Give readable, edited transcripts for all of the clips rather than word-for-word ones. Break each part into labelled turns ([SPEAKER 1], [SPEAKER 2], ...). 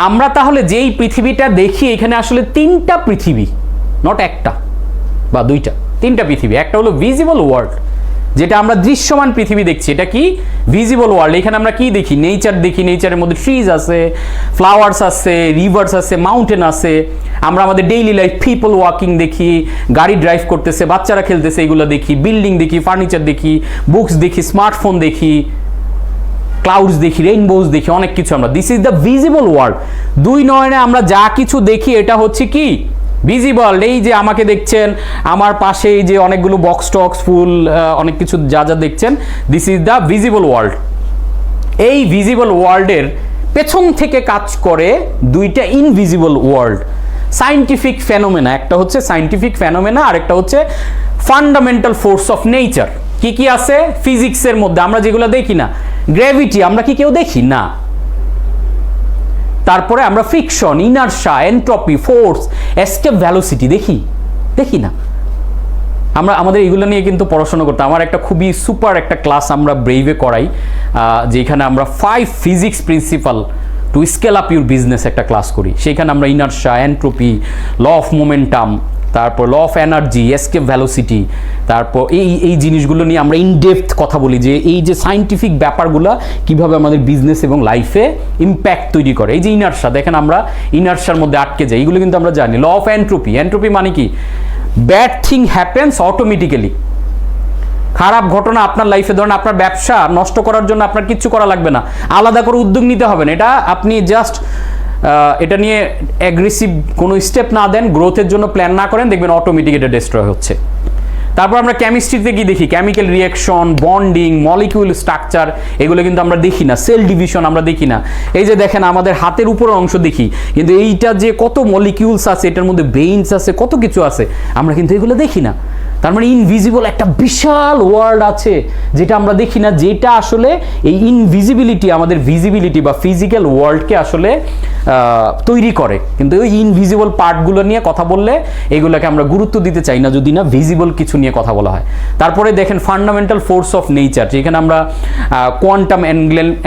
[SPEAKER 1] আমরা তাহলে যেই পৃথিবীটা দেখি এখানে আসলে তিনটা পৃথিবী, নট একটা বা দুইটা, তিনটা পৃথিবী। একটা হলো ভিজিবল ওয়ার্ল্ড, যেটা আমরা দৃশ্যমান পৃথিবী দেখছি, এটা কি ভিজিবল ওয়ার্ল্ড। এখানে আমরা কি দেখি? নেচার দেখি, নেচারের মধ্যে ট্রিজ আছে, ফ্লাওয়ার্স আছে, রিভার্স আছে, মাউন্টেন আছে। আমরা আমাদের ডেইলি লাইফ পিপল ওয়াকিং দেখি, গাড়ি ড্রাইভ করতেছে, বাচ্চারা খেলতেছে, এগুলো দেখি। বিল্ডিং দেখি, ফার্নিচার দেখি, বুকস দেখি, স্মার্টফোন দেখি, ক্লাউডস দেখি, রেইনবোজ দেখি, অনেক কিছু আমরা। This is the visible world. দুই নয়নে আমরা যা কিছু দেখি এটা হচ্ছে কি ভিজিবল। এই যে আমাকে দেখছেন, আমার পাশে এই যে অনেকগুলো বক্স টক্স ফুল অনেক কিছু যা যা দেখছেন, this is the visible world. এই ভিজিবল ওয়ার্ল্ডের পেছন থেকে কাজ করে দুইটা ইনভিজিবল ওয়ার্ল্ড, সায়েন্টিফিক ফেনোমেনা। একটা হচ্ছে সায়েন্টিফিক ফেনোমেনা, আর একটা হচ্ছে ফান্ডামেন্টাল ফোর্স অফ নেচার। কি কি আছে ফিজিক্সের মধ্যে আমরা যেগুলো দেখি না? গ্র্যাভিটি আমরা কি কেউ দেখি না। তারপরে আমরা friction, inertia, entropy, force, escape velocity দেখি না। আমরা আমাদের এগুলো নিয়ে কিন্তু পড়াশোনা করতাম। আমার একটা খুবই সুপার একটা ক্লাস আমরা ব্রেইভে করাই, যেখানে আমরা 5 physics principle to scale up your business একটা ক্লাস করি। সেখানে আমরা inertia, entropy, law of momentum, তারপর law of energy, escape velocity, তারপর এই জিনিসগুলো নিয়ে আমরা ইনডেপথ কথা বলি, যে এই যে সায়েন্টিফিক ব্যাপারগুলো কিভাবে আমাদের বিজনেস এবং লাইফে ইম্প্যাক্ট তৈরি করে। এই যে ইনারশিয়া, দেখেন আমরা ইনারশিয়ার মধ্যে আটকে যাই, এগুলো কিন্তু আমরা জানি। ল অফ এন্ট্রপি, এন্ট্রপি মানে কি? Bad thing happens automatically. খারাপ ঘটনা আপনার লাইফে, ধরেন আপনার ব্যবসা নষ্ট করার জন্য আপনার কিচ্ছু করা লাগবে না, আলাদা করে উদ্যোগ নিতে হবে না। এটা আপনি জাস্ট এটা নিয়ে অ্যাগ্রেসিভ কোনো স্টেপ না দেন, গ্রোথের জন্য প্ল্যান না করেন, দেখবেন অটোমেটিক এটা ডিস্ট্রয় হচ্ছে। তারপর আমরা কেমিস্ট্রিতে কি দেখি? Chemical reaction, bonding, molecule structure, এগুলো কিন্তু আমরা দেখি না। সেল ডিভিশন আমরা দেখি না। এই যে দেখেন আমাদের হাতের উপরের অংশ দেখি, কিন্তু এইটা যে কত মলিকিউলস আছে, এটার মধ্যে ভেইনস আছে, কত কিছু আছে, আমরা কিন্তু এগুলো দেখি না। তার মানে ইনভিজিবল একটা বিশাল ওয়ার্ল্ড আছে যেটা আমরা দেখি না, যেটা আসলে এই ইনভিজিবিলিটি আমাদের ভিজিবিলিটি বা ফিজিক্যাল ওয়ার্ল্ডকে আসলে তৈরি করে। কিন্তু ওই ইনভিজিবল পার্টগুলো নিয়ে কথা বললে এগুলোকে আমরা গুরুত্ব দিতে চাই না, যদি না ভিজিবল কিছু নিয়ে কথা বলা হয়। তারপরে দেখেন ফান্ডামেন্টাল ফোর্স অফ নেচার, যেখানে আমরা কোয়ান্টাম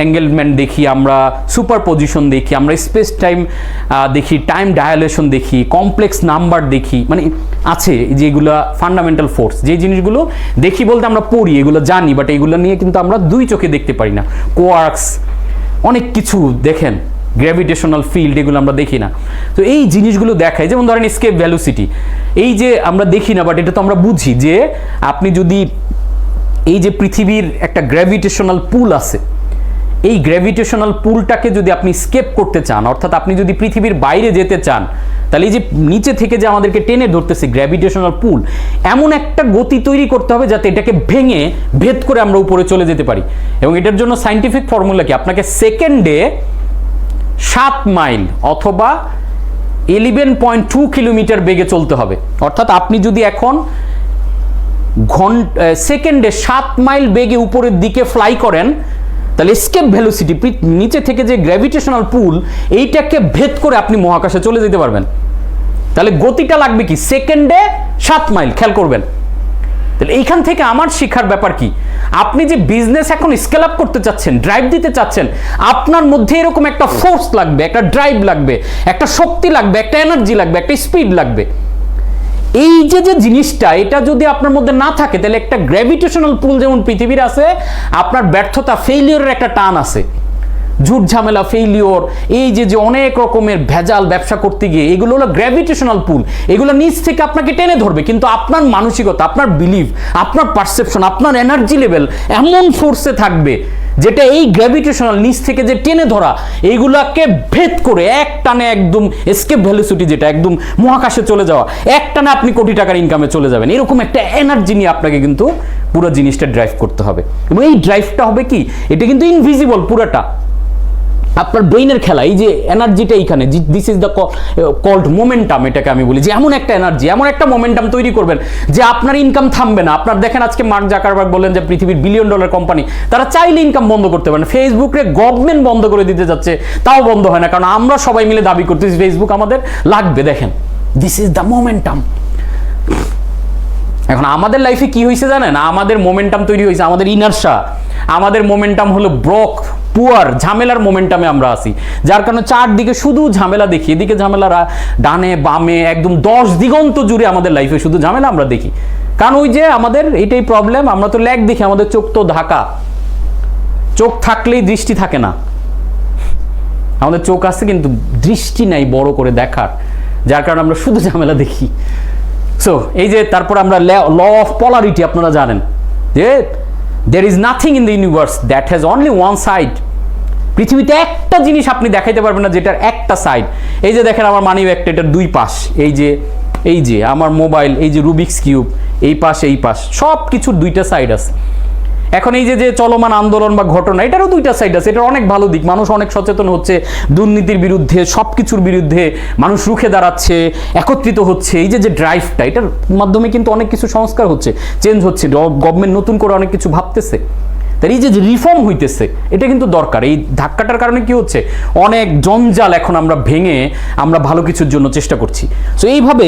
[SPEAKER 1] এঙ্গেলমেন্ট দেখি, আমরা সুপার পজিশন দেখি, আমরা স্পেস টাইম দেখি, টাইম ডায়ালেশন দেখি, কমপ্লেক্স নাম্বার দেখি, মানে আছে যেগুলো ফান্ডামেন্টাল ফোর্স। যে জিনিসগুলো দেখি বলতে আমরা পড়ি, এগুলো জানি, বাট এগুলো নিয়ে কিন্তু আমরা দুই চোখে দেখতে পারি না। কোয়ার্কস, অনেক কিছু দেখেন, গ্র্যাভিটেশনাল ফিল্ড, এগুলো আমরা দেখি না। তো এই জিনিসগুলো দেখায়, যেমন ধরেন এসকেপ ভেলোসিটি, এই যে আমরা দেখি না, বাট এটা তো আমরা বুঝি যে আপনি যদি এই যে পৃথিবীর একটা গ্র্যাভিটেশনাল পুল আছে, এই গ্র্যাভিটেশনাল পুলটাকে যদি আপনি স্কেপ করতে চান, অর্থাৎ আপনি যদি পৃথিবীর বাইরে যেতে চান, তাহলে এই যে নিচে থেকে যে আমাদেরকে টেনে ধরতেছে গ্র্যাভিটেশনাল পুল, এমন একটা গতি তৈরি করতে হবে যাতে এটাকে ভেঙে ভেদ করে আমরা উপরে চলে যেতে পারি। এবং এটার জন্য সায়েন্টিফিক ফর্মুলা কি? আপনাকে সেকেন্ডে 7 মাইল অথবা 11.2 কিলোমিটার বেগে চলতে হবে। অর্থাৎ আপনি যদি এখন সেকেন্ডে 7 মাইল বেগে উপরের দিকে ফ্লাই করেন, তাহলে এসকেপ ভেলোসিটি, নিচে থেকে যে গ্র্যাভিটেশনাল পুল, এইটাকে ভেদ করে আপনি মহাকাশে চলে যেতে পারবেন। তাহলে গতিটা লাগবে কি? সেকেন্ডে 7 মাইল। খেয়াল করবেন। তাহলে এইখান থেকে আমার শিক্ষার ব্যাপার কি? আপনি যে বিজনেস এখন স্কেল আপ করতে চাচ্ছেন, ড্রাইভ দিতে চাচ্ছেন, আপনার মধ্যে এরকম একটা ফোর্স লাগবে, একটা ড্রাইভ লাগবে, একটা শক্তি লাগবে, একটা এনার্জি লাগবে, একটা স্পিড লাগবে। এই যে জিনিসটা, এটা যদি আপনার মধ্যে না থাকে, তাহলে একটা গ্র্যাভিটেশনাল পুল যেমন পৃথিবীর আছে, আপনার ব্যর্থতা, ফেইলিওরের একটা টান আছে, ঝুট ঝামেলা, ফেইলিওর, এই যে অনেক রকমের ভেজাল ব্যবসা করতে গিয়ে, এগুলো হলো গ্র্যাভিটেশনাল পুল। এগুলো নিচ থেকে আপনাকে টেনে ধরবে, কিন্তু আপনার মানসিকতা, আপনার বিলিভ, আপনার পারসেপশন, আপনার এনার্জি লেভেল এমন ফোর্সে থাকবে যেটা এই গ্র্যাভিটেশনাল নিচ থেকে যে টেনে ধরা, এইগুলাকে ভেদ করে এক টানে একদম এসকেপ ভেলোসিটি, যেটা একদম মহাকাশে চলে যাওয়া, এক টানে আপনি কোটি টাকার ইনকামে চলে যাবেন। এরকম একটা এনার্জি নিয়ে আপনাকে কিন্তু পুরো জিনিসটা ড্রাইভ করতে হবে। এবং এই ড্রাইভটা হবে কি? এটা কিন্তু ইনভিজিবল পুরোটা, আপনার ব্রেইনের খেলা। এই যে এনার্জিটা এইখানে, this is the called momentum, এটাকে আমি বলি, যে এমন একটা এনার্জি, এমন একটা মোমেন্টাম তৈরি করবেন যে আপনার ইনকাম থামবে না। আপনার দেখেন আজকে মার্ক জাকারবার্গ বললেন যে পৃথিবীর $1 বিলিয়ন কোম্পানি, তারা চাইলে ইনকাম বন্ধ করতে পারেন। ফেসবুকে গভর্নমেন্ট বন্ধ করে দিতে যাচ্ছে, তাও বন্ধ হয় না, কারণ আমরা সবাই মিলে দাবি করতেছি ফেসবুক আমাদের লাগবে। দেখেন, দিস ইজ দ্য মোমেন্টাম। এখন আমাদের লাইফে কি হয়েছে জানেন? আমাদের মোমেন্টাম তৈরি হয়েছে আমাদের ইনারশিয়া। আমাদের মোমেন্টাম হলো ব্রক পুয়ার ঝামেলার মোমেন্টামে আমরা আসি, যার কারণে চারদিকে শুধু ঝামেলা দেখি, এদিকে ঝামেলারা ডানে বামে একদম 10 দিগন্ত জুড়ে আমাদের লাইফে শুধু ঝামেলা আমরা দেখি। কারণ ওই যে আমাদের এইটাই প্রবলেম, আমরা তো ল্যাগ দেখি, আমাদের চোখ তো ঢাকা, চোখ থাকলেই দৃষ্টি থাকে না, আমাদের চোখ আছে কিন্তু দৃষ্টি নাই বড় করে দেখার, যার কারণে আমরা শুধু ঝামেলা দেখি। সো এই যে তারপর আমরা ল অফ পোলারিটি আপনারা জানেন যে there is nothing in the universe that has only one side। পৃথিবীতে একটা জিনিস আপনি দেখাইতে পারবেন না যেটার একটা সাইড। এই যে দেখেন আমার মানি ব্যাগটা, এটার দুই পাশ, এই যে আমার মোবাইল, এই যে রুবিক্স কিউব, এই পাশ এই পাশ, সব কিছুর দুইটা সাইড আছে। এখন এই যে চলমান আন্দোলন বা ঘটনা, এটারও দুইটা সাইড আছে, এটার অনেক ভালো দিক, মানুষ অনেক সচেতন হচ্ছে দুর্নীতির বিরুদ্ধে, সব কিছুর বিরুদ্ধে মানুষ রুখে দাঁড়াচ্ছে, একত্রিত হচ্ছে। এই যে ড্রাইভটা, এটার মাধ্যমে কিন্তু অনেক কিছু সংস্কার হচ্ছে, চেঞ্জ হচ্ছে, গভর্নমেন্ট নতুন করে অনেক কিছু ভাবতেছে। তাই এই যে রিফর্ম হইতেছে, এটা কিন্তু দরকার। এই ধাক্কাটার কারণে কি হচ্ছে, অনেক জঞ্জাল এখন আমরা ভেঙে আমরা ভালো কিছুর জন্য চেষ্টা করছি। সো এইভাবে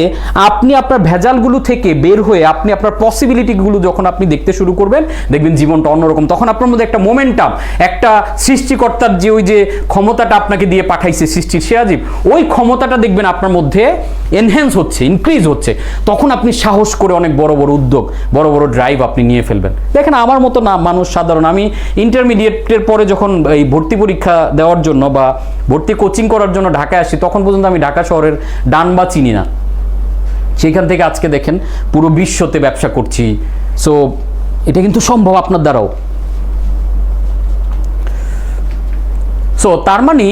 [SPEAKER 1] আপনি আপনার ভেজালগুলো থেকে বের হয়ে আপনি আপনার পসিবিলিটিগুলো যখন আপনি দেখতে শুরু করবেন, দেখবেন জীবনটা অন্যরকম। তখন আপনার মধ্যে একটা মোমেন্টাম, একটা সৃষ্টিকর্তার যে ওই যে ক্ষমতাটা আপনাকে দিয়ে পাঠাইছে সৃষ্টির সেরাজীব, ওই ক্ষমতাটা দেখবেন আপনার মধ্যে এনহ্যান্স হচ্ছে, ইনক্রিজ হচ্ছে। তখন আপনি সাহস করে অনেক বড় বড় উদ্যোগ, বড় বড় ড্রাইভ আপনি নিয়ে ফেলবেন। দেখেন আমার মতো না মানুষ সাধারণ, আমি ইন্টারমিডিয়েটের পরে যখন এই ভর্তি পরীক্ষা দেওয়ার জন্য বা ভর্তি কোচিং করার জন্য ঢাকায় আসি, তখন পর্যন্ত আমি ঢাকা শহরের ডান বা চিনি না। সেইখান থেকে আজকে দেখেন পুরো বিশ্বতে ব্যবসা করছি। সো এটা কিন্তু সম্ভব আপনার দ্বারাও। সো তার মানে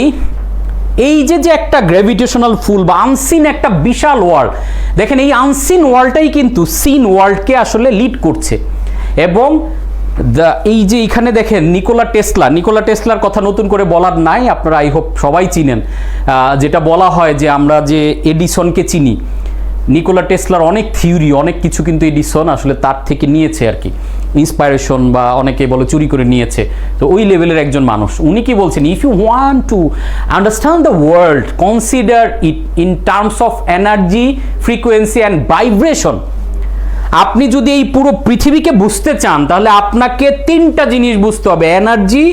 [SPEAKER 1] এই যে একটা গ্র্যাভিটেশনাল ফুল বা আনসিন একটা বিশাল ওয়ার্ল্ড, দেখেন এই আনসিন ওয়ার্ল্ডটাই কিন্তু সিন ওয়ার্ল্ডকে আসলে লিড করছে। এবং এই যে এখানে দেখেন নিকোলা টেসলার কথা নতুন করে বলার নাই, আপনারা আই হোপ সবাই চিনেন। যেটা বলা হয় যে আমরা যে এডিসনকে চিনি, নিকোলা টেসলার অনেক থিওরি, অনেক কিছু কিন্তু এডিসন আসলে তার থেকে নিয়েছে আর কি, ইন্সপাইরেশন, বা অনেকে বলে চুরি করে নিয়েছে। তো ওই লেভেলের একজন মানুষ। উনি কি বলছেন, if you want to understand the world, consider it in terms of energy, frequency and vibration. আপনি যদি এই পুরো পৃথিবীকে বুঝতে চান, তাহলে আপনাকে 3টা জিনিস বুঝতে হবে, এনার্জি,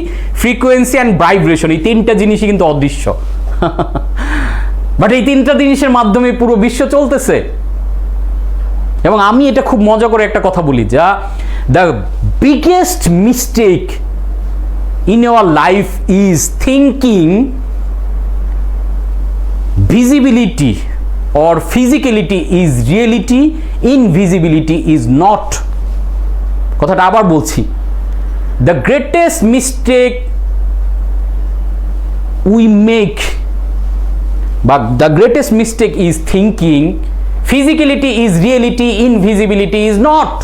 [SPEAKER 1] ফ্রিকোয়েন্সি অ্যান্ড ভাইব্রেশন। এই 3টা জিনিসই কিন্তু অদৃশ্য, বাট এই 3টা জিনিসের মাধ্যমে পুরো বিশ্ব চলতেছে। এবং আমি এটা খুব মজা করে একটা কথা বলি, যা the biggest mistake in our life is thinking visibility or physicality is reality, invisibility is not। কথাটা আবার বলছি, the greatest mistake we make, but the greatest mistake is thinking physicality is reality, invisibility is not।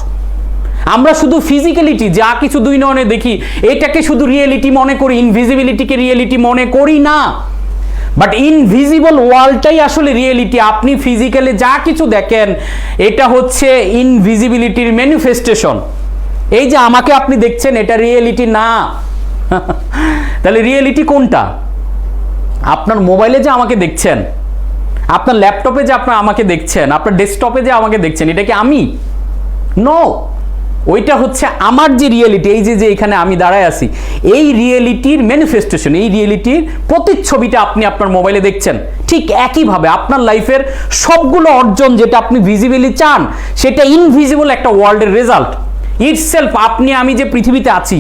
[SPEAKER 1] আমরা শুধু physicality, যা কিছু দুই নয়নে দেখি, এটাকে শুধু রিয়েলিটি মনে করি, ইনভিজিবিলিটিকে রিয়েলিটি মনে করি না। বাট ইনভিজিবল ওয়ার্ল্ডটাই আসলে রিয়েলিটি। আপনি ফিজিক্যালি যা কিছু দেখেন, এটা হচ্ছে ইনভিজিবিলিটির ম্যানিফেস্টেশন। এই যে আমাকে আপনি দেখছেন, এটা রিয়েলিটি না। তাহলে রিয়েলিটি কোনটা? আপনার মোবাইলে যে আমাকে দেখছেন, আপনার ল্যাপটপে যে আপনার আমাকে দেখছেন, আপনার ডেস্কটপে যে আমাকে দেখছেন, এটা কি আমি? নো, ওইটা হচ্ছে আমার যে রিয়েলিটি, এই যে এখানে আমি দাঁড়ায় আছি, এই রিয়েলিটির ম্যানিফেস্টেশন, এই রিয়েলিটির প্রতিচ্ছবিটা আপনি আপনার মোবাইলে দেখছেন। ঠিক একইভাবে আপনার লাইফের সবগুলো অর্জন যেটা আপনি ভিজিবলি চান, সেটা ইনভিজিবল একটা ওয়ার্ল্ডের রেজাল্ট ইটসেলফ। আপনি আমি যে পৃথিবীতে আছি,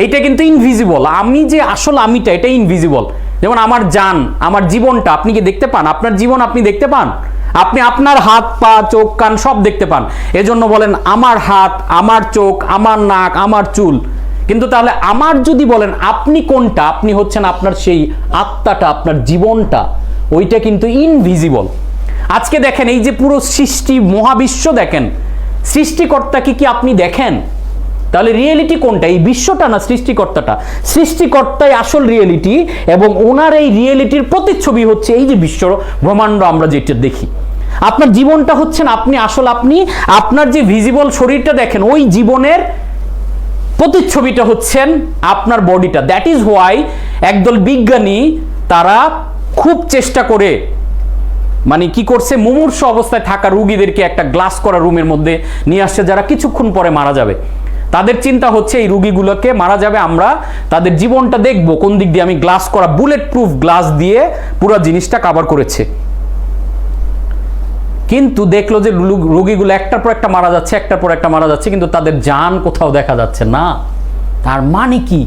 [SPEAKER 1] এইটা কিন্তু ইনভিজিবল। আমি যে আসল আমিটা, এটা ইনভিজিবল। যেমন আমার জান, আমার জীবনটা আপনি কি দেখতে পান? আপনার জীবন আপনি দেখতে পান? আপনি আপনার হাত পা চোখ কান সব দেখতে পান, এজন্য বলেন আমার হাত, আমার চোখ, আমার নাক, আমার চুল। কিন্তু তাহলে আমার যদি বলেন আপনি কোনটা, আপনি হচ্ছেন আপনার সেই আত্মাটা, আপনার জীবনটা, ওইটা কিন্তু ইনভিজিবল। আজকে দেখেন এই যে পুরো সৃষ্টি মহাবিশ্ব দেখেন, সৃষ্টিকর্তাকে কি আপনি দেখেন? তাহলে রিয়েলিটি কোনটা, এই বিশ্বটা না সৃষ্টিকর্তাটা? সৃষ্টিকর্তাই আসল রিয়েলিটি, এবং ওনার এই রিয়েলিটির প্রতিচ্ছবি হচ্ছে এই যে বিশ্ব ব্রহ্মাণ্ড আমরা যেটা দেখি। আপনার জীবনটা হচ্ছেন আপনি, আসল আপনি। আপনার যে ভিজিবল শরীরটা দেখেন, ওই জীবনের প্রতিচ্ছবিটা হচ্ছেন আপনার বডিটা। দ্যাট ইজ হোয়াই একদল বিজ্ঞানী তারা খুব চেষ্টা করে, মানে কি করছে, মুমূর্ষু অবস্থায় থাকা রোগীদেরকে একটা গ্লাস করা রুমের মধ্যে নিয়ে আসছে, যারা কিছুক্ষণ পরে মারা যাবে। তাদের চিন্তা হচ্ছে এই রুগীগুলোকে মারা যাবে, আমরা তাদের জীবনটা দেখব কোন দিক দিয়ে। আমি গ্লাস করা বুলেট প্রুফ গ্লাস দিয়ে পুরো জিনিসটা কভার করেছে, কিন্তু দেখলো যে রোগীগুলো একটার পর একটা মারা যাচ্ছে, একটার পর একটা মারা যাচ্ছে, কিন্তু তাদের জান কোথাও দেখা যাচ্ছে না। তার মানে কি,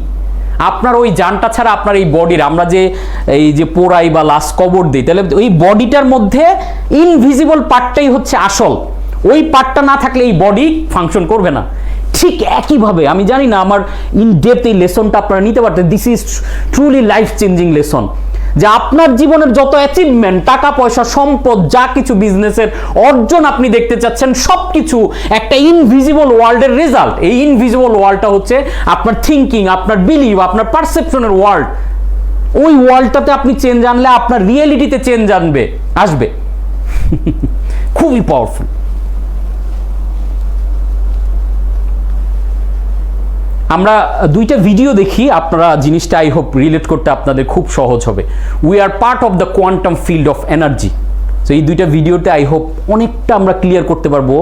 [SPEAKER 1] আপনার ওই জানটা ছাড়া আপনার এই বডির, আমরা যে এই যে পোড়াই বা লাশ কবর দিই, তাহলে ওই বডিটার মধ্যে ইনভিজিবল পার্টটাই হচ্ছে আসল। ওই পার্টটা না থাকলে এই বডি ফাংশন করবে না। ঠিক একইভাবে আমি জানি না আমার ইন ডেপথ এই লেসনটা আপনারা নিতে পারতেন। This is truly life changing lesson, যে আপনার জীবনের যত অ্যাচিভমেন্ট, টাকা পয়সা, সম্পদ, যা কিছু বিজনেসের অর্জন আপনি দেখতে চাচ্ছেন, সব কিছু একটা ইনভিজিবল ওয়ার্ল্ডের রেজাল্ট। এই ইনভিজিবল ওয়ার্ল্ডটা হচ্ছে আপনার থিঙ্কিং, আপনার বিলিভ, আপনার পারসেপশনের ওয়ার্ল্ড। ওই ওয়ার্ল্ডটাতে আপনি চেঞ্জ আনলে আপনার রিয়েলিটিতে চেঞ্জ আসবে। খুবই পাওয়ারফুল। আমরা দুইটা ভিডিও দেখি, আপনারা জিনিসটা আই হোপ রিলেট করতে আপনাদের খুব সহজ হবে। We are part of the quantum field of energy. তো এই দুইটা ভিডিওতে আই হোপ অনেকটা আমরা ক্লিয়ার করতে পারবো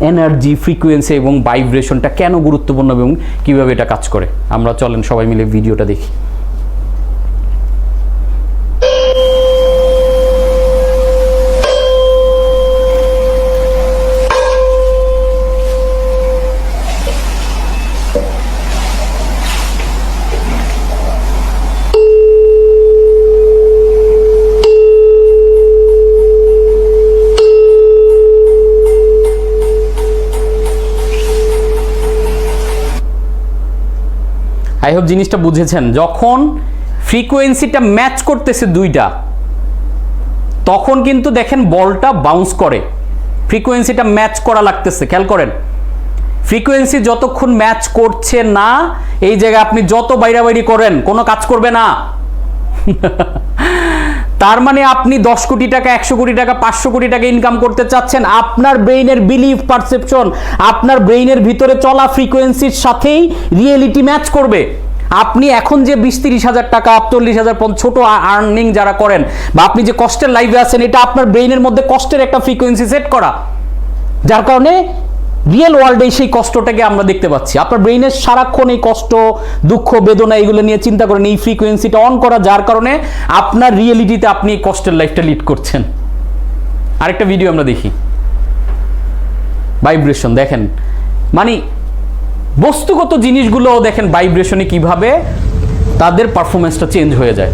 [SPEAKER 1] এনার্জি, ফ্রিকোয়েন্সি এবং ভাইব্রেশনটা কেন গুরুত্বপূর্ণ এবং কিভাবে এটা কাজ করে। আমরা চলেন সবাই মিলে ভিডিওটা দেখি। আই হোপ জিনিসটা বুঝেছেন। যখন ফ্রিকোয়েন্সিটা ম্যাচ করতেছে দুইটা, তখন কিন্তু দেখেন বলটা বাউন্স করে। ফ্রিকোয়েন্সিটা ম্যাচ করা লাগতেছে, খেয়াল করেন। ফ্রিকোয়েন্সি যতক্ষণ ম্যাচ করছে না, এই জায়গায় আপনি যত বাইরাবাইরি করেন কোনো কাজ করবে না। তার মানে আপনি 10 কোটি টাকা, 100 কোটি টাকা, 500 কোটি টাকা ইনকাম করতে চাচ্ছেন, আপনার ব্রেইনের বিলিভ, পারসেপশন, আপনার ব্রেইনের ভিতরে চলা ফ্রিকোয়েন্সির সাথেই রিয়েলিটি ম্যাচ করবে। আপনি এখন যে 20-30 হাজার টাকা, 40,000 ছোট আর্নিং যারা করেন, বা আপনি যে কষ্টের লাইফে আছেন, এটা আপনার ব্রেইনের মধ্যে কষ্টের একটা ফ্রিকোয়েন্সি সেট করা, যার কারণে রিয়েল ওয়ার্ল্ডে সেই কষ্টটাকে আমরা দেখতে পাচ্ছি। আপনার ব্রেইনের সারাক্ষণ এই কষ্ট, দুঃখ, বেদনা এগুলো নিয়ে চিন্তা করেন, এই ফ্রিকোয়েন্সিটা অন করা, যার কারণে আপনার রিয়েলিটিতে আপনি এই কষ্টের লাইফটা লিড করছেন। আরেকটা ভিডিও আমরা দেখি। ভাইব্রেশন দেখেন, মানে বস্তুগত জিনিসগুলো দেখেন ভাইব্রেশনে কিভাবে তাদের পারফরমেন্সটা চেঞ্জ হয়ে যায়।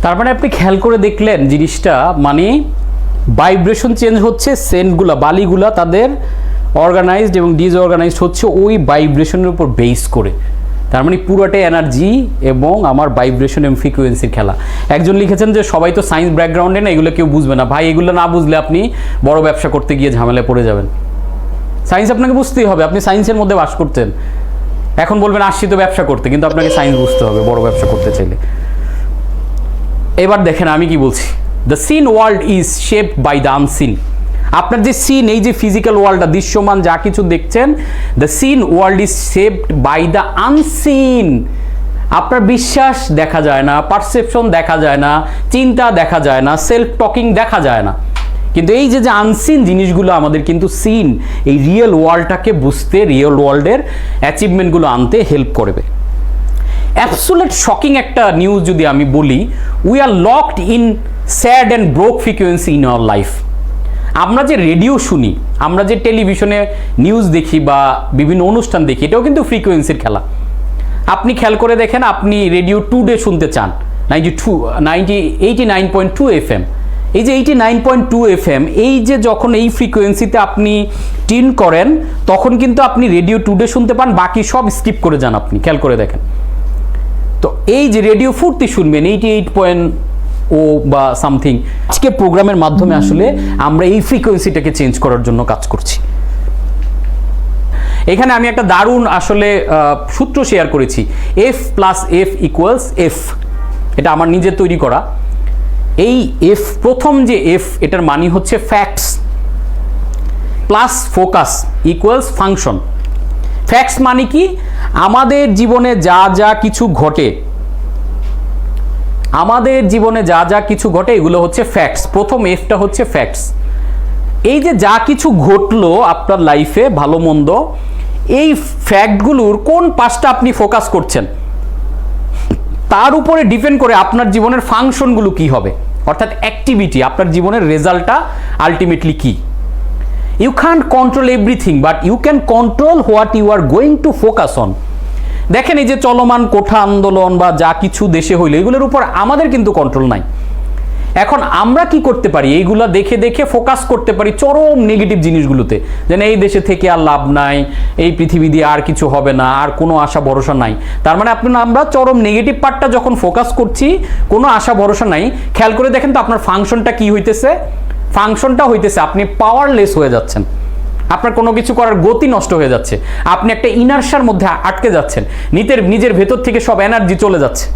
[SPEAKER 1] তার মানে আপনি খেয়াল করে দেখলেন জিনিসটা, মানে ভাইব্রেশন চেঞ্জ হচ্ছে, সেন্টগুলা, বালিগুলা তাদের অর্গানাইজড এবং ডিসঅর্গানাইজড হচ্ছে ওই ভাইব্রেশনের উপর বেস করে। তার মানে পুরোটাই এনার্জি এবং আমার ভাইব্রেশন এবং ফ্রিকোয়েন্সির খেলা। একজন লিখেছেন যে সবাই তো সায়েন্স ব্যাকগ্রাউন্ডে না, এগুলো কেউ বুঝবে না। ভাই, এগুলো না বুঝলে আপনি বড় ব্যবসা করতে গিয়ে ঝামেলায় পড়ে যাবেন। সায়েন্স আপনাকে বুঝতেই হবে, আপনি সায়েন্সের মধ্যে বাস করতেন। এখন বলবেন আসছি তো ব্যবসা করতে, কিন্তু আপনাকে সায়েন্স বুঝতে হবে বড় ব্যবসা করতে চাইলে। এবার দেখেন আমি কি বলছি, the seen world is shaped by the unseen. আপনার যে সিন, এই যে ফিজিক্যাল ওয়ার্ল্ডটা, দৃশ্যমান যা কিছু দেখছেন, the seen world is shaped by the unseen. আপনার বিশ্বাস দেখা যায় না, পারসেপশন দেখা যায় না, চিন্তা দেখা যায় না, সেলফ টকিং দেখা যায় না, কিন্তু এই যে আনসিন জিনিসগুলো আমাদের কিন্তু সিন, এই রিয়েল ওয়ার্ল্ডটাকে বুঝতে, রিয়েল ওয়ার্ল্ডের অ্যাচিভমেন্টগুলো আনতে হেল্প করবে। অ্যাবসোলিউট শকিং একটা নিউজ যদি আমি বলি, we are locked in sad and broke frequency in our life. আমরা যে রেডিও শুনি, আমরা যে টেলিভিশনে নিউজ দেখি বা বিভিন্ন অনুষ্ঠান দেখি, এটাও কিন্তু ফ্রিকোয়েন্সির খেলা। আপনি খেয়াল করে দেখেন, আপনি রেডিও টুডে শুনতে চান 89.2 FM, এই যে 89.2 FM, এই যে যখন এই ফ্রিকোয়েন্সিতে আপনি টিউন করেন, তখন কিন্তু আপনি রেডিও টুডে শুনতে পান, বাকি সব স্কিপ করে যান। আপনি খেয়াল করে দেখেন। তো এই যে রেডিও ফুর্তি শুনবেন 88.0 বা সামথিং। আজকে প্রোগ্রামের মাধ্যমে আসলে আমরা এই ফ্রিকোয়েন্সিটাকে চেঞ্জ করার জন্য কাজ করছি। এখানে আমি একটা দারুণ আসলে সূত্র শেয়ার করেছি, F + F = F। এটা আমার নিজের তৈরি করা। এই F, প্রথম যে F, এটার মানে হচ্ছে facts plus focus equals function. Facts মানে কি? আমাদের জীবনে যা যা কিছু ঘটে, আমাদের জীবনে যা যা কিছু ঘটে, এগুলো হচ্ছে ফ্যাক্টস। প্রথম Fটা হচ্ছে ফ্যাক্টস। এই যে যা কিছু ঘটলো আপনার লাইফে, ভালো মন্দ, এই ফ্যাক্টগুলোর কোন পাশটা আপনি ফোকাস করছেন, তার উপরে ডিপেন্ড করে আপনার জীবনের ফাংশনগুলো কি হবে, অর্থাৎ অ্যাক্টিভিটি, আপনার জীবনের রেজাল্টটা আলটিমেটলি কি। You can't control everything, but you can control what you are going to focus on. দেখেন, এই যে চলমান কোঠা আন্দোলন বা যা কিছু দেশে হইলো, এগুলোর উপর আমাদের কিন্তু কন্ট্রোল নাই। এখন আমরা কি করতে পারি, এইগুলা দেখে দেখে ফোকাস করতে পারি চরম নেগেটিভ জিনিসগুলোতে, যেন এই দেশে থেকে আর লাভ নাই, এই পৃথিবী দিয়ে আর কিছু হবে না, আর কোনো আশা ভরসা নাই। তার মানে আমরা চরম নেগেটিভ পার্টটা যখন ফোকাস করছি, কোনো আশা ভরসা নাই, খেয়াল করে দেখেন তো আপনার ফাংশনটা কি হইতেছে। ফাংশনটা হইতেছে আপনি পাওয়ারলেস হয়ে যাচ্ছেন, আপনার কোনো কিছু করার গতি নষ্ট হয়ে যাচ্ছে, আপনি একটা ইনার্শিয়ার মধ্যে আটকে যাচ্ছেন, নিজের ভেতর থেকে সব এনার্জি চলে যাচ্ছে।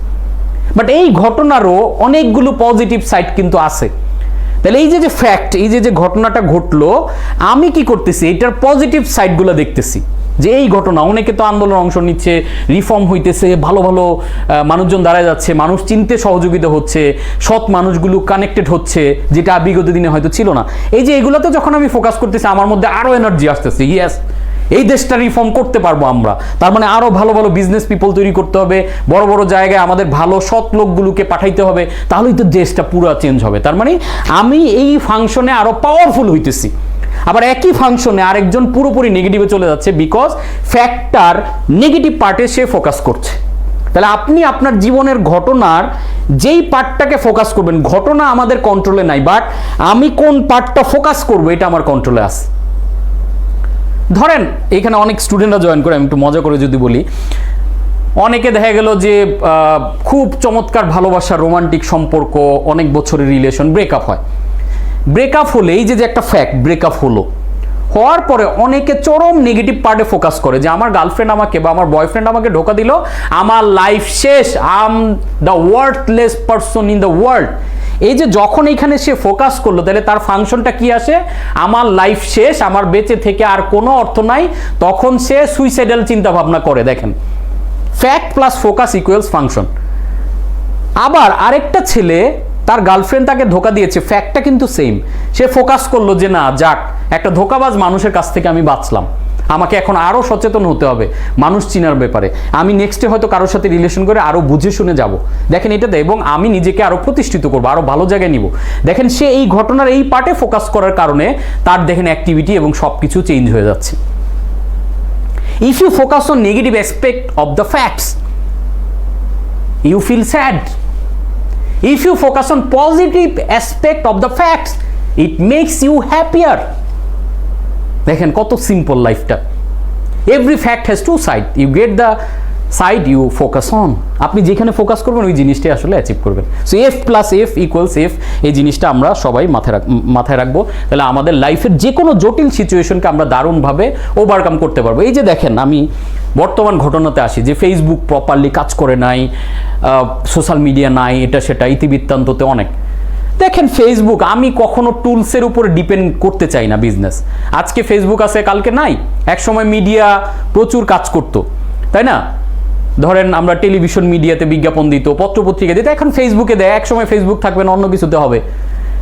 [SPEAKER 1] বাট এই ঘটনারও অনেকগুলো পজিটিভ সাইড কিন্তু আছে। তাহলে এই যে ফ্যাক্ট, এই যে ঘটনাটা ঘটলো, আমি কি করতেছি, এটার পজিটিভ সাইডগুলো দেখতেছি, যে এই ঘটনা, অনেকে তো আন্দোলন অংশ নিচ্ছে, রিফর্ম হইতেছে, ভালো ভালো মানুষজন দাঁড়ায় যাচ্ছে, মানুষ চিনতে সহযোগিতা হচ্ছে, সৎ মানুষগুলো কানেক্টেড হচ্ছে, যেটা বিগত দিনে হয়তো ছিল না। এই যে এগুলোতে যখন আমি ফোকাস করতেছি, আমার মধ্যে আরো এনার্জি আসতেছে, ইয়েস এই দেশটা রিফর্ম করতে পারবো আমরা। তার মানে আরো ভালো ভালো বিজনেস পিপল তৈরি করতে হবে, বড় বড় জায়গায় আমাদের ভালো সৎ লোকগুলোকে পাঠাইতে হবে, তাহলেই তো দেশটা পুরো চেঞ্জ হবে। তার মানে আমি এই ফাংশনে আরো পাওয়ারফুল হইতেছি। আবার একই ফাংশনে আরেকজন পুরোপুরি নেগেটিভে চলে যাচ্ছে, বিকজ ফ্যাক্টর নেগেটিভ পার্টে সে ফোকাস করছে। তাহলে আপনি আপনার জীবনের ঘটনার যেই পার্টটাকে ফোকাস করবেন, ঘটনা আমাদের কন্ট্রোলে নাই, বাট আমি কোন পার্টটা ফোকাস করবো এটা আমার কন্ট্রোলে আছে। ধরেন এখানে অনেক স্টুডেন্টরা জয়েন করে, আমি একটু মজা করে যদি বলি, অনেকে দেখা গেল যে খুব চমৎকার ভালোবাসা, রোমান্টিক সম্পর্ক, অনেক বছরের রিলেশন, ব্রেকআপ হয়। ব্রেকআপ হলে এই যে একটা ফ্যাক্ট, ব্রেকআপ হওয়ার পরে অনেকে চরম নেগেটিভ পার্টে ফোকাস করে, যে আমার গার্লফ্রেন্ড আমাকে বা আমার বয়ফ্রেন্ড আমাকে ধোঁকা দিল, আমার লাইফ শেষ, I am the worthless person in the world. এই যে যখন এখানে সে ফোকাস করলো, তাহলে তার ফাংশনটা কি আসে, আমার লাইফ শেষ, আমার বেঁচে থেকে আর কোনো অর্থ নাই, তখন সে সুইসাইডাল চিন্তা ভাবনা করে। দেখেন, fact plus focus equals function. আবার আরেকটা ছেলে, তার গার্লফ্রেন্ড তাকে ধোঁকা দিয়েছে, ফ্যাক্টটা কিন্তু সেম, সে ফোকাস করলো যে না, যাক, একটা ধোঁকাবাজ মানুষের কাছ থেকে আমি বাঁচলাম, আমাকে এখন আরো সচেতন হতে হবে মানুষ চিনার ব্যাপারে, আমি নেক্সটে হয়তো কারোর সাথে রিলেশন করে আরো বুঝে শুনে যাব। দেখেন এটাতে, এবং আমি নিজেকে আরো প্রতিষ্ঠিত করবো, আরো ভালো জায়গায় নিব। দেখেন সে এই ঘটনার এই পার্টে ফোকাস করার কারণে তার দেখেন অ্যাক্টিভিটি এবং সবকিছু চেঞ্জ হয়ে যাচ্ছে। If you focus on negative aspect of the facts, you feel sad. If you focus on positive aspect of the facts, it makes you happier. দেখেন কত সিম্পল লাইফটা। Every fact has two sides. You get the side you focus on. আপনি যেখানে focus করবেন ওই জিনিসটাই আসলে achieve করবেন। সো F + F = F, এই জিনিসটা আমরা সবাই মাথায় রাখবো। তাহলে আমাদের লাইফের যে কোনো জটিল সিচুয়েশনকে আমরা দারুণভাবে ওভারকাম করতে পারবো। এই যে দেখেন, আমি বর্তমান ঘটনাতে আসি যে ফেসবুক প্রপারলি কাজ করে নাই, সোশ্যাল মিডিয়া নাই, এটা সেটা ইতিবৃত্তান্ততে অনেক। দেখেন ফেসবুক, আমি কখনো টুলসের উপরে ডিপেন্ড করতে চাই না বিজনেস। আজকে ফেসবুক আছে, কালকে নাই। একসময় মিডিয়া প্রচুর কাজ করতো, তাই না? ধরেন আমরা টেলিভিশন মিডিয়াতে বিজ্ঞাপন দিত, পত্রপত্রিকা দিত, এখন ফেসবুকে দেয়। একসময় ফেসবুক থাকবে না, অন্য কিছুতে হবে।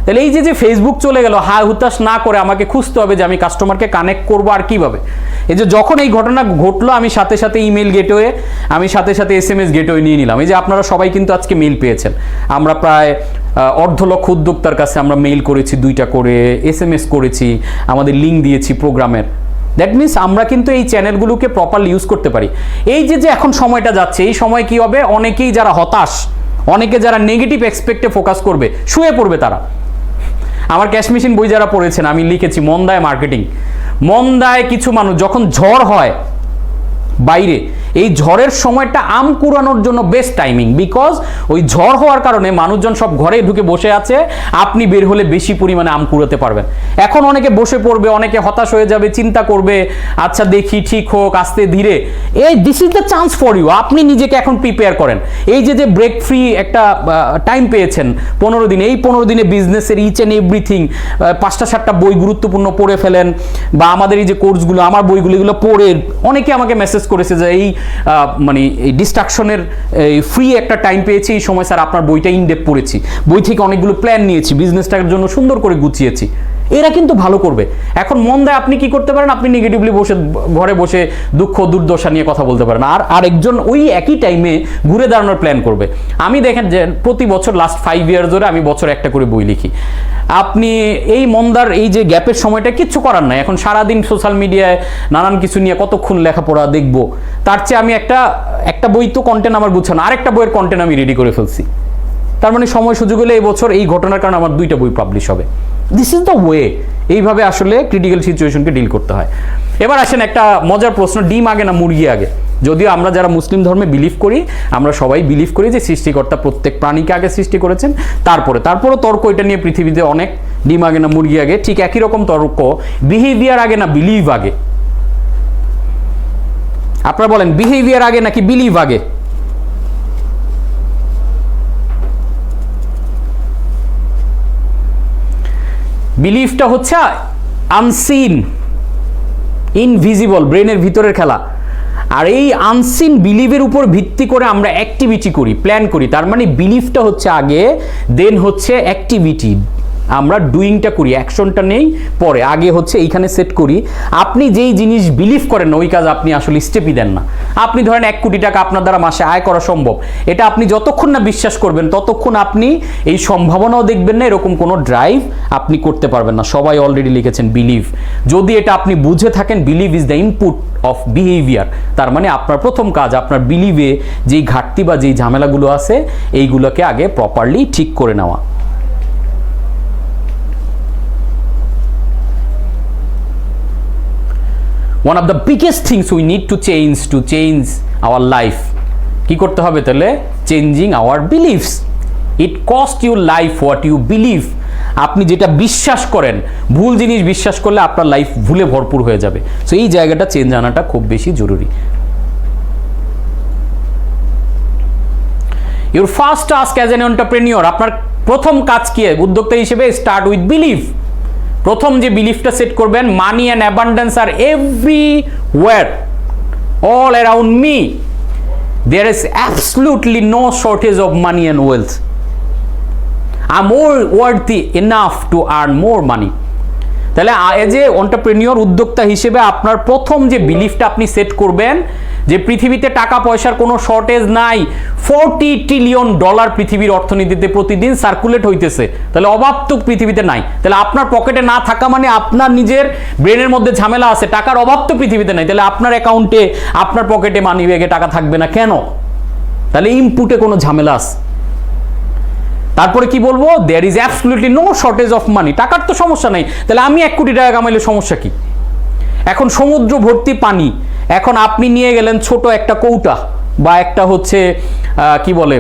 [SPEAKER 1] তাহলে এই যে ফেসবুক চলে গেল, হায় হুতাশ না করে আমাকে খুঁজতে হবে যে আমি কাস্টমারকে কানেক্ট করবো আর কিভাবে। এই যে যখন এই ঘটনা ঘটলো, আমি সাথে সাথে ইমেল গেটওয়ে, আমি সাথে সাথে SMS গেটওয়ে নিয়ে নিলাম। এই যে আপনারা সবাই কিন্তু আজকে মেইল পেয়েছেন। আমরা প্রায় 1.5 লক্ষ উদ্যোক্তার কাছে আমরা মেইল করেছি, 2টা করে SMS করেছি, আমাদের লিঙ্ক দিয়েছি প্রোগ্রামের। দ্যাট মিনস আমরা কিন্তু এই চ্যানেলগুলোকে প্রপারলি ইউজ করতে পারি। এই যে এখন সময়টা যাচ্ছে, এই সময় কি হবে, অনেকেই যারা হতাশ, অনেকে যারা নেগেটিভ এক্সপেক্টে ফোকাস করবে, শুয়ে পড়বে তারা। আমার ক্যাশ মেশিন বই যারা পড়েছেন, আমি লিখেছি মন্দায় মার্কেটিং। মন্দায় কিছু মানুষ, যখন ঝড় হয় বাইরে, এই ঝড়ের সময়টা আম কুড়ানোর জন্য বেস্ট টাইমিং। বিকজ ওই ঝড় হওয়ার কারণে মানুষজন সব ঘরে ঢুকে বসে আছে, আপনি বের হলে বেশি পরিমাণে আম কুড়াতে পারবেন। এখন অনেকে বসে পড়বে, অনেকে হতাশ হয়ে যাবে, চিন্তা করবে, আচ্ছা দেখি ঠিক হোক আস্তে ধীরে। This is the chance for you. আপনি নিজেকে এখন প্রিপেয়ার করেন। এই যে ব্রেক ফ্রি একটা টাইম পেয়েছেন 15 দিনে, এই 15 দিনে বিজনেসের ইচ অ্যান্ড এভরিথিং 5টা 7টা বই গুরুত্বপূর্ণ পড়ে ফেলেন, বা আমাদের এই যে কোর্সগুলো, আমার বইগুলো, এগুলো পড়ে। অনেকে আমাকে মেসেজ করেছে যে এই মানে এই ডিস্ট্রাকশনের ফ্রি একটা টাইম পেয়েছি, এই সময় স্যার আপনার বইটা ইনডেপথ পড়েছি, বই থেকে অনেকগুলো প্ল্যান নিয়েছি, বিজনেসটার জন্য সুন্দর করে গুছিয়েছি। এরা কিন্তু ভালো করবে। এখন মন্দায় আপনি কি করতে পারেন, আপনি নেগেটিভলি বসে ঘরে বসে দুঃখ দুর্দশা নিয়ে কথা বলতে পারেন, আর একজন ওই একই টাইমে ঘুরে দাঁড়ানোর প্ল্যান করবে। আমি দেখেন যে প্রতি বছর লাস্ট 5 ইয়ার ধরে আমি বছর একটা করে বই লিখি। আপনি এই মন্দার এই যে গ্যাপের সময়টা কিচ্ছু করার নাই, এখন সারাদিন সোশ্যাল মিডিয়ায় নানান কিছু নিয়ে কতক্ষণ লেখাপড়া দেখবো, তার চেয়ে আমি একটা বই তো কন্টেন্ট আমার গুছানো, আরেকটা বইয়ের কন্টেন্ট আমি রেডি করে ফেলছি। তার মানে সময় সুযোগ হলে এই বছর এই ঘটনার কারণে আমার 2টা বই পাবলিশ হবে। This is the way. এইভাবে আসলে ক্রিটিক্যাল সিচুয়েশনকে ডিল করতে হয়। এবার আসেন একটা মজার প্রশ্ন, ডিম আগে না মুরগি আগে? যদিও আমরা যারা মুসলিম ধর্মে বিলিভ করি, আমরা সবাই বিলিভ করি যে সৃষ্টিকর্তা প্রত্যেক প্রাণীকে আগে সৃষ্টি করেছেন, তারপরও তর্ক এটা নিয়ে পৃথিবীতে অনেক, ডিম আগে না মুরগি আগে। ঠিক একই রকম তর্ক বিহেভিয়ার আগে না বিলিভ আগে? আপনারা বলেন বিহেভিয়ার আগে নাকি বিলিভ আগে? বিলিফটা হচ্ছে আনসিন, ইনভিজিবল, ব্রেনের ভিতরের খেলা। আর এই আনসিন বিলিভের উপর ভিত্তি করে আমরা অ্যাক্টিভিটি করি, প্ল্যান করি। তার মানে বিলিফটা হচ্ছে আগে, দেন হচ্ছে অ্যাক্টিভিটি। আমরা ডুইংটা করি, অ্যাকশনটা নেই পরে, আগে হচ্ছে এইখানে সেট করি। আপনি যেই জিনিস বিলিভ করেন না, ওই কাজ আপনি আসলে স্টেপই দেন না। আপনি ধরেন 1 কোটি টাকা আপনার দ্বারা মাসে আয় করা সম্ভব, এটা আপনি যতক্ষণ না বিশ্বাস করবেন ততক্ষণ আপনি এই সম্ভাবনাও দেখবেন না, এরকম কোনো ড্রাইভ আপনি করতে পারবেন না। সবাই অলরেডি লিখেছেন বিলিভ। যদি এটা আপনি বুঝে থাকেন, believe is the input of behaviour. তার মানে আপনার প্রথম কাজ, আপনার বিলিভে যেই ঘাটতি বা যেই ঝামেলাগুলো আছে, এইগুলোকে আগে প্রপারলি ঠিক করে নেওয়া। One of the biggest things we need to change our life, কি করতে হবে তাহলে? Changing our believes. It cost you life what you believe. আপনি যেটা বিশ্বাস করেন, ভুল জিনিস বিশ্বাস করলে আপনার লাইফ ভুলে ভরপুর হয়ে যাবে। সো এই জায়গাটা চেঞ্জ আনাটা খুব বেশি জরুরি। Your first task as an entrepreneur, আপনার প্রথম কাজ কি উদ্যোক্তা হিসেবে? Start with believe. প্রথম যে বিলিফটা সেট করবেন, মানি অ্যান্ড অ্যাবান্ডেন্স আর everywhere, all around me. There is absolutely no shortage of money and wealth. I am more worthy enough to earn more money. তাহলে এজ এ এন্টারপ্রেনিয়র, উদ্যোক্তা হিসেবে আপনার প্রথম যে বিলিফটা আপনি সেট করবেন যে পৃথিবীতে টাকা পয়সার কোনো শর্টেজ নাই, $40 ট্রিলিয়ন পৃথিবীর অর্থনীতিতে প্রতিদিন সার্কুলেট হইতেছে, তাহলে অভাব তো পৃথিবীতে নাই। তাহলে আপনার পকেটে না থাকা মানে আপনার নিজের ব্রেনের মধ্যে ঝামেলা আছে, টাকার অভাব তো পৃথিবীতে নাই। তাহলে আপনার অ্যাকাউন্টে, আপনার পকেটে, মানি ব্যাগে টাকা থাকবে না কেন? তাহলে ইনপুটে কোনো ঝামেলা আছে। তারপরে কি বলবো? There is absolutely no shortage of money. টাকার তো সমস্যা নেই, তাহলে আমি 1 কোটি টাকা কামাইলে সমস্যা কি? এখন সমুদ্র ভর্তি পানি, এখন আপনি নিয়ে গেলেন ছোট একটা কৌটা বা একটা হচ্ছে কি বলে,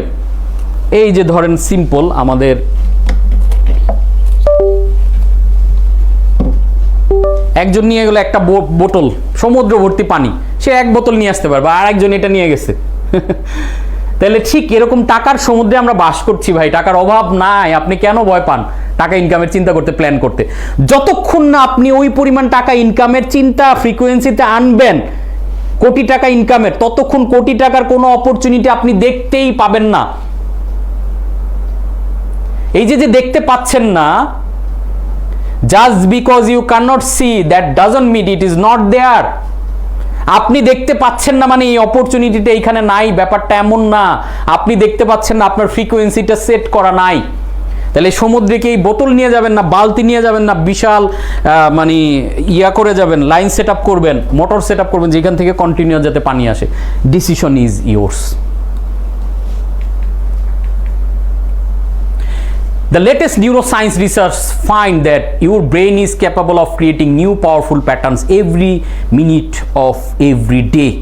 [SPEAKER 1] এই যে ধরেন সিম্পল আমাদের একজন নিয়ে গেল একটা বোতল সমুদ্র ভর্তি পানি, সে 1 বোতল নিয়ে আসতে পারবে, আর একজন এটা নিয়ে গেছে। তাহলে ঠিক এরকম টাকার সমুদ্রে আমরা বাস করছি ভাই, টাকার অভাব নাই, আপনি কেন ভয় পান টাকা ইনকামের চিন্তা করতে, প্ল্যান করতে? যতক্ষণ না আপনি ওই পরিমাণ টাকা ইনকামের চিন্তা ফ্রিকোয়েন্সিতে আনবেন কোটি টাকা ইনকামের, ততক্ষণ কোটি টাকার কোনো অপরচুনিটি আপনি দেখতেই পাবেন না। এই যে দেখতে পাচ্ছেন না, just because you can not see that doesn't mean it is not there. আপনি দেখতে পাচ্ছেন না মানে এই অপরচুনিটিটা এখানে নাই, ব্যাপারটা এমন না। আপনি দেখতে পাচ্ছেন না, আপনার ফ্রিকোয়েন্সিটা সেট করা নাই। তাহলে সমুদ্রে কি এই বোতল নিয়ে যাবেন না, বালতি নিয়ে যাবেন না, বিশাল মানে ইয়া করে যাবেন, লাইন সেট আপ করবেন, মোটর সেট আপ করবেন যেখান থেকে কন্টিনিউয়াস যাতে পানি আসে। Decision is yours. The latest neuroscience research find that your brain is capable of creating new powerful patterns every minute of every day.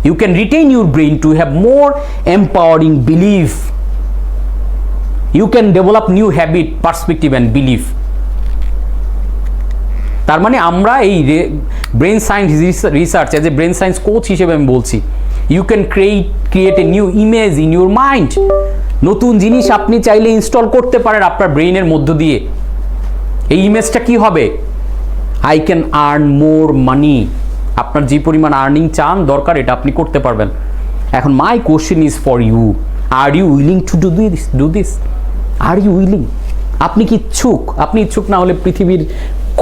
[SPEAKER 1] You can retain your brain to have more empowering belief. You can develop new habit, perspective and belief. তার মানে আমরা এই brain science research as a brain science coach হিসেবে আমি বলছি, you can create a new image in your mind. নতুন জিনিস আপনি চাইলে ইনস্টল করতে পারেন আপনার ব্রেইনের মধ্য দিয়ে। এই ইমেজটা কি হবে? আই ক্যান আর্ন মোর মানি। আপনার যে পরিমাণ আর্নিং চান দরকার, এটা আপনি করতে পারবেন। এখন my question is for you, are you willing to do this? Are you willing? আপনি কি ইচ্ছুক? আপনি ইচ্ছুক না হলে পৃথিবীর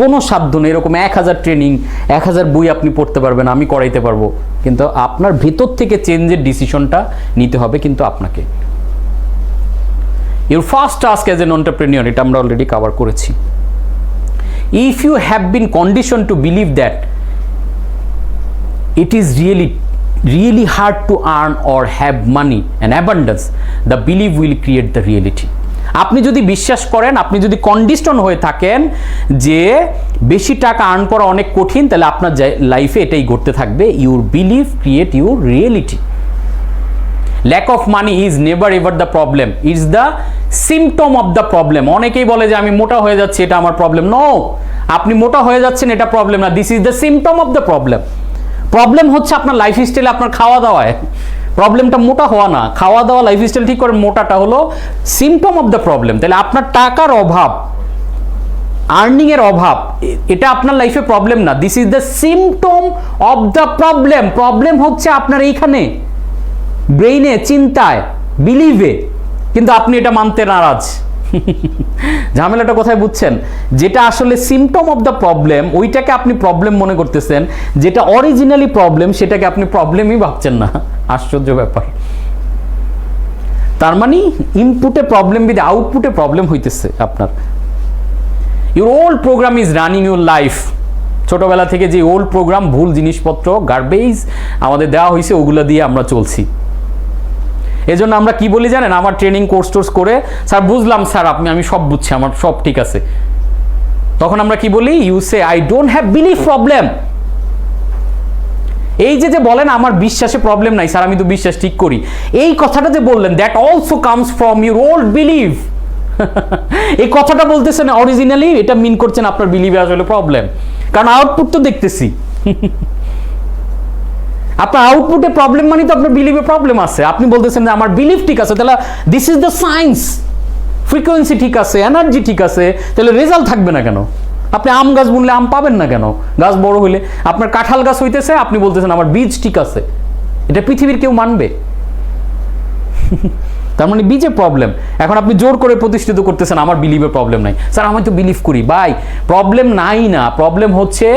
[SPEAKER 1] কোনো সাধ্য নেই, এরকম 1000 ট্রেনিং 1000 বই আপনি পড়তে পারবেন, আমি করাইতে পারবো, কিন্তু আপনার ভেতর থেকে চেঞ্জের ডিসিশনটা নিতে হবে কিন্তু আপনাকে। Your first task as an entrepreneur, এটা আমরা অলরেডি কভার করেছি। If you have been conditioned to believe that it is really hard to earn or have money and abundance, the belief will create the reality. আপনি যদি বিশ্বাস করেন, আপনি যদি condition হয়ে থাকেন যে বেশি টাকা আর্ন করা অনেক কঠিন, তাহলে আপনার লাইফে এটাই ঘটতে থাকবে। Your believe create your reality. Lack of money is never ever the problem, it's the symptom of the problem. অনেকেই বলে যে আমি মোটা হয়ে যাচ্ছি, এটা আমার প্রবলেম। নো, আপনি মোটা হয়ে যাচ্ছেন এটা প্রবলেম না, this is the symptom of the problem. Problem হচ্ছে আপনার লাইফস্টাইলে, আপনার খাওয়া দাওয়ায়। প্রবলেমটা মোটা হওয়া না, খাওয়া দাওয়া লাইফস্টাইল ঠিক করে, মোটাটা হলো সিমটম অফ দ্য প্রবলেম। তাহলে আপনার টাকার অভাব, আর্নিং এর অভাব, এটা আপনার লাইফে প্রবলেম না, this is the symptom of the problem. Problem হচ্ছে আপনার এইখানে ব্রেইনে, চিন্তায়, বিলিভে, কিন্তু আপনি এটা মানতে নারাজ। ঝামেলাটা কোথায় বুঝছেন? যেটা আসলে সিমটম অফ দ্য প্রবলেম, ওইটাকে আপনি প্রবলেম মনে করতেছেন, যেটা অরিজিনালি প্রবলেম সেটাকে আপনি প্রবলেমই ভাবছেন না। আশ্চর্য ব্যাপার। তার মানে ইনপুটে প্রবলেম বিধে আউটপুটে প্রবলেম হইতেছে আপনার। Your old programme is running your life. ছোটবেলা থেকে যে ওল্ড প্রোগ্রাম, ভুল জিনিসপত্র, গার্বেজ আমাদের দেওয়া হয়েছে, ওগুলো দিয়ে আমরা চলছি। এজন্য আমরা কি বলি জানেন? আমার ট্রেনিং কোর্স করে, স্যার বুঝলাম স্যার, আমি সব বুঝছি, আমার সব ঠিক আছে। তখন আমরা কি বলি? You say I don't have believe problem. এই যে বলেন আমার বিশ্বাসে প্রবলেম নাই স্যার, আমি তো বিশ্বাস ঠিক করি, এই কথাটা যে বললেন, that also comes from your old believe. এই কথাটা বলতেছেন অরিজিনালি, এটা মিন করছেন আপনার বিলিভে আসলে প্রবলেম, কারণ আউটপুট তো দেখতেছি। আপনার আউটপুটে প্রবলেম মানে তো আপনার বিলিভে প্রবলেম আছে। আপনি বলতেছেন যে আমার বিলিভ ঠিক আছে, তাহলে this is the science. Frequency ঠিক আছে, এনার্জি ঠিক আছে, তাহলে রেজাল্ট থাকবে না কেন? আপনি আম গাছ বুনলে আম পাবেন না কেন? গাছ বড় হইলে আপনার কাঁঠাল গাছ হইতেছে, আপনি বলতেছেন আমার বীজ ঠিক আছে, এটা পৃথিবীর কেউ মানবে? তার মানে বীজে প্রবলেম। এখন আপনি জোর করে প্রতিষ্ঠিত করতেছেন আমার বিলিভে প্রবলেম নাই। স্যার আমি তো বিলিভ করি। ভাই প্রবলেম নাই না, প্রবলেম হচ্ছে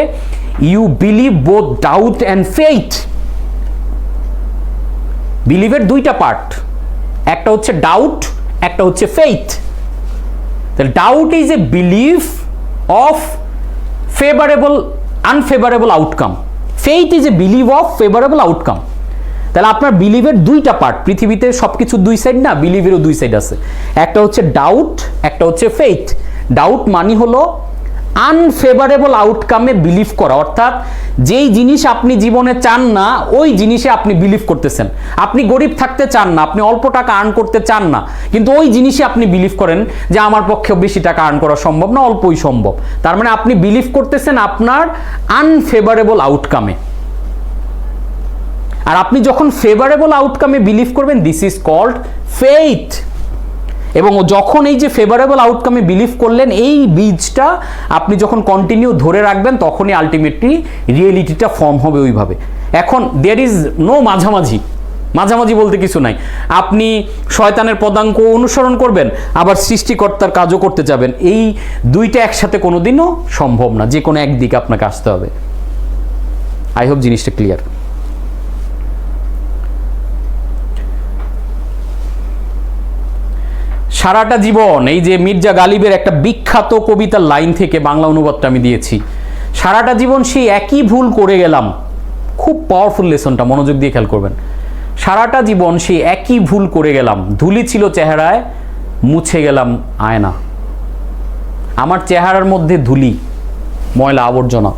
[SPEAKER 1] you believe both doubt and faith. বিলিভের দুইটা পার্ট, একটা হচ্ছে ডাউট, একটা হচ্ছে ফেইথ। তাহলে doubt is a believe of favourable unfavourable outcome, faith is a believe of favourable outcome. তাহলে আপনার বিলিভের দুইটা পার্ট, পৃথিবীতে সবকিছু দুই সাইড না, বিলিভেরও দুই সাইড আছে, একটা হচ্ছে ডাউট, একটা হচ্ছে ফেইথ। ডাউট মানে হলো আনফেভারেবল আউটকামে বিলিভ করা, অর্থাৎ যেই জিনিস আপনি জীবনে চান না ওই জিনিসে আপনি বিলিভ করতেছেন। আপনি গরিব থাকতে চান না, আপনি অল্প টাকা আর্ন করতে চান না, কিন্তু ওই জিনিসে আপনি বিলিভ করেন যে আমার পক্ষে বেশি টাকা আর্ন করা সম্ভব না, অল্পই সম্ভব। তার মানে আপনি বিলিভ করতেছেন আপনার আনফেভারেবল আউটকামে। আর আপনি যখন ফেভারেবল আউটকামে বিলিভ করবেন, দিস ইজ কল্ড ফেইথ। এবং যখন এই যে ফেভারেবল আউটকামে বিলিভ করলেন, এই বীজটা আপনি যখন কন্টিনিউ ধরে রাখবেন, তখনই আলটিমেটলি রিয়েলিটিটা ফর্ম হবে ওইভাবে। এখন দেয়ার ইজ নো মাঝামাঝি, মাঝামাঝি বলতে কিছু নাই। আপনি শয়তানের পদাঙ্ক অনুসরণ করবেন, আবার সৃষ্টিকর্তার কাজও করতে যাবেন, এই দুইটা একসাথে কোনোদিনও সম্ভব না, যে কোনো একদিকে আপনাকে আসতে হবে। আই হোপ জিনিসটা ক্লিয়ার। সারাটা জীবন, এই যে মির্জা গালিবের একটা বিখ্যাত কবিতার লাইন থেকে বাংলা অনুবাদটা আমি দিয়েছি, সারাটা জীবন সেই একই ভুল করে গেলাম। খুব পাওয়ারফুল লেসনটা, মনোযোগ দিয়ে খেয়াল করবেন। সারাটা জীবন সেই একই ভুল করে গেলাম, ধুলি ছিল চেহারায়, মুছে গেলাম আয়না। আমার চেহারার মধ্যে ধুলি, ময়লা আবর্জনা,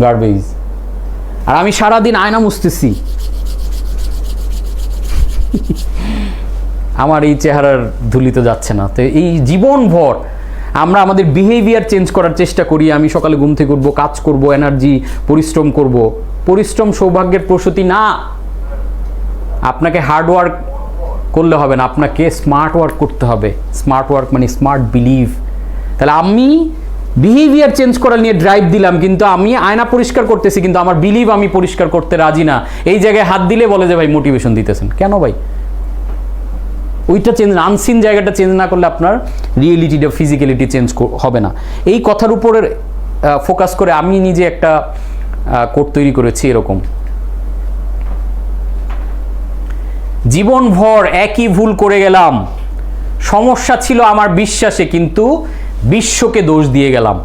[SPEAKER 1] গার্বেজ, আর আমি সারাদিন আয়না মুছতেছি। আমার এই চেহারার ধুলি তো যাচ্ছে না। তো এই জীবনভর আমরা আমাদের বিহেভিয়ার চেঞ্জ করার চেষ্টা করি। আমি সকালে ঘুম থেকে উঠবো, কাজ করব, এনার্জি, পরিশ্রম করব। পরিশ্রম সৌভাগ্যের প্রসূতি না। আপনাকে হার্ড ওয়ার্ক করলে হবে না, আপনাকে স্মার্ট ওয়ার্ক করতে হবে। স্মার্ট ওয়ার্ক মানে স্মার্ট বিলিভ। তাহলে আমি বিহেভিয়ার চেঞ্জ করা নিয়ে ড্রাইভ দিলাম, কিন্তু আমি আয়না পরিষ্কার করতেছি, কিন্তু আমার বিলিভ আমি পরিষ্কার করতে রাজি না। এই জায়গায় হাত দিলে বলে যে ভাই মোটিভেশন দিতেছেন কেন ভাই? ওইটা চেঞ্জ, আনসিন জায়গাটা চেঞ্জ না করলে আপনার রিয়েলিটিটা, ফিজিক্যালিটি চেঞ্জ হবে না। এই কথার উপরে ফোকাস করে আমি নিজে একটা কোট তৈরি করেছি এরকম: জীবনভর একই ভুল করে গেলাম, সমস্যা ছিল আমার বিশ্বাসে, কিন্তু বিশ্বকে দোষ দিয়ে গেলাম।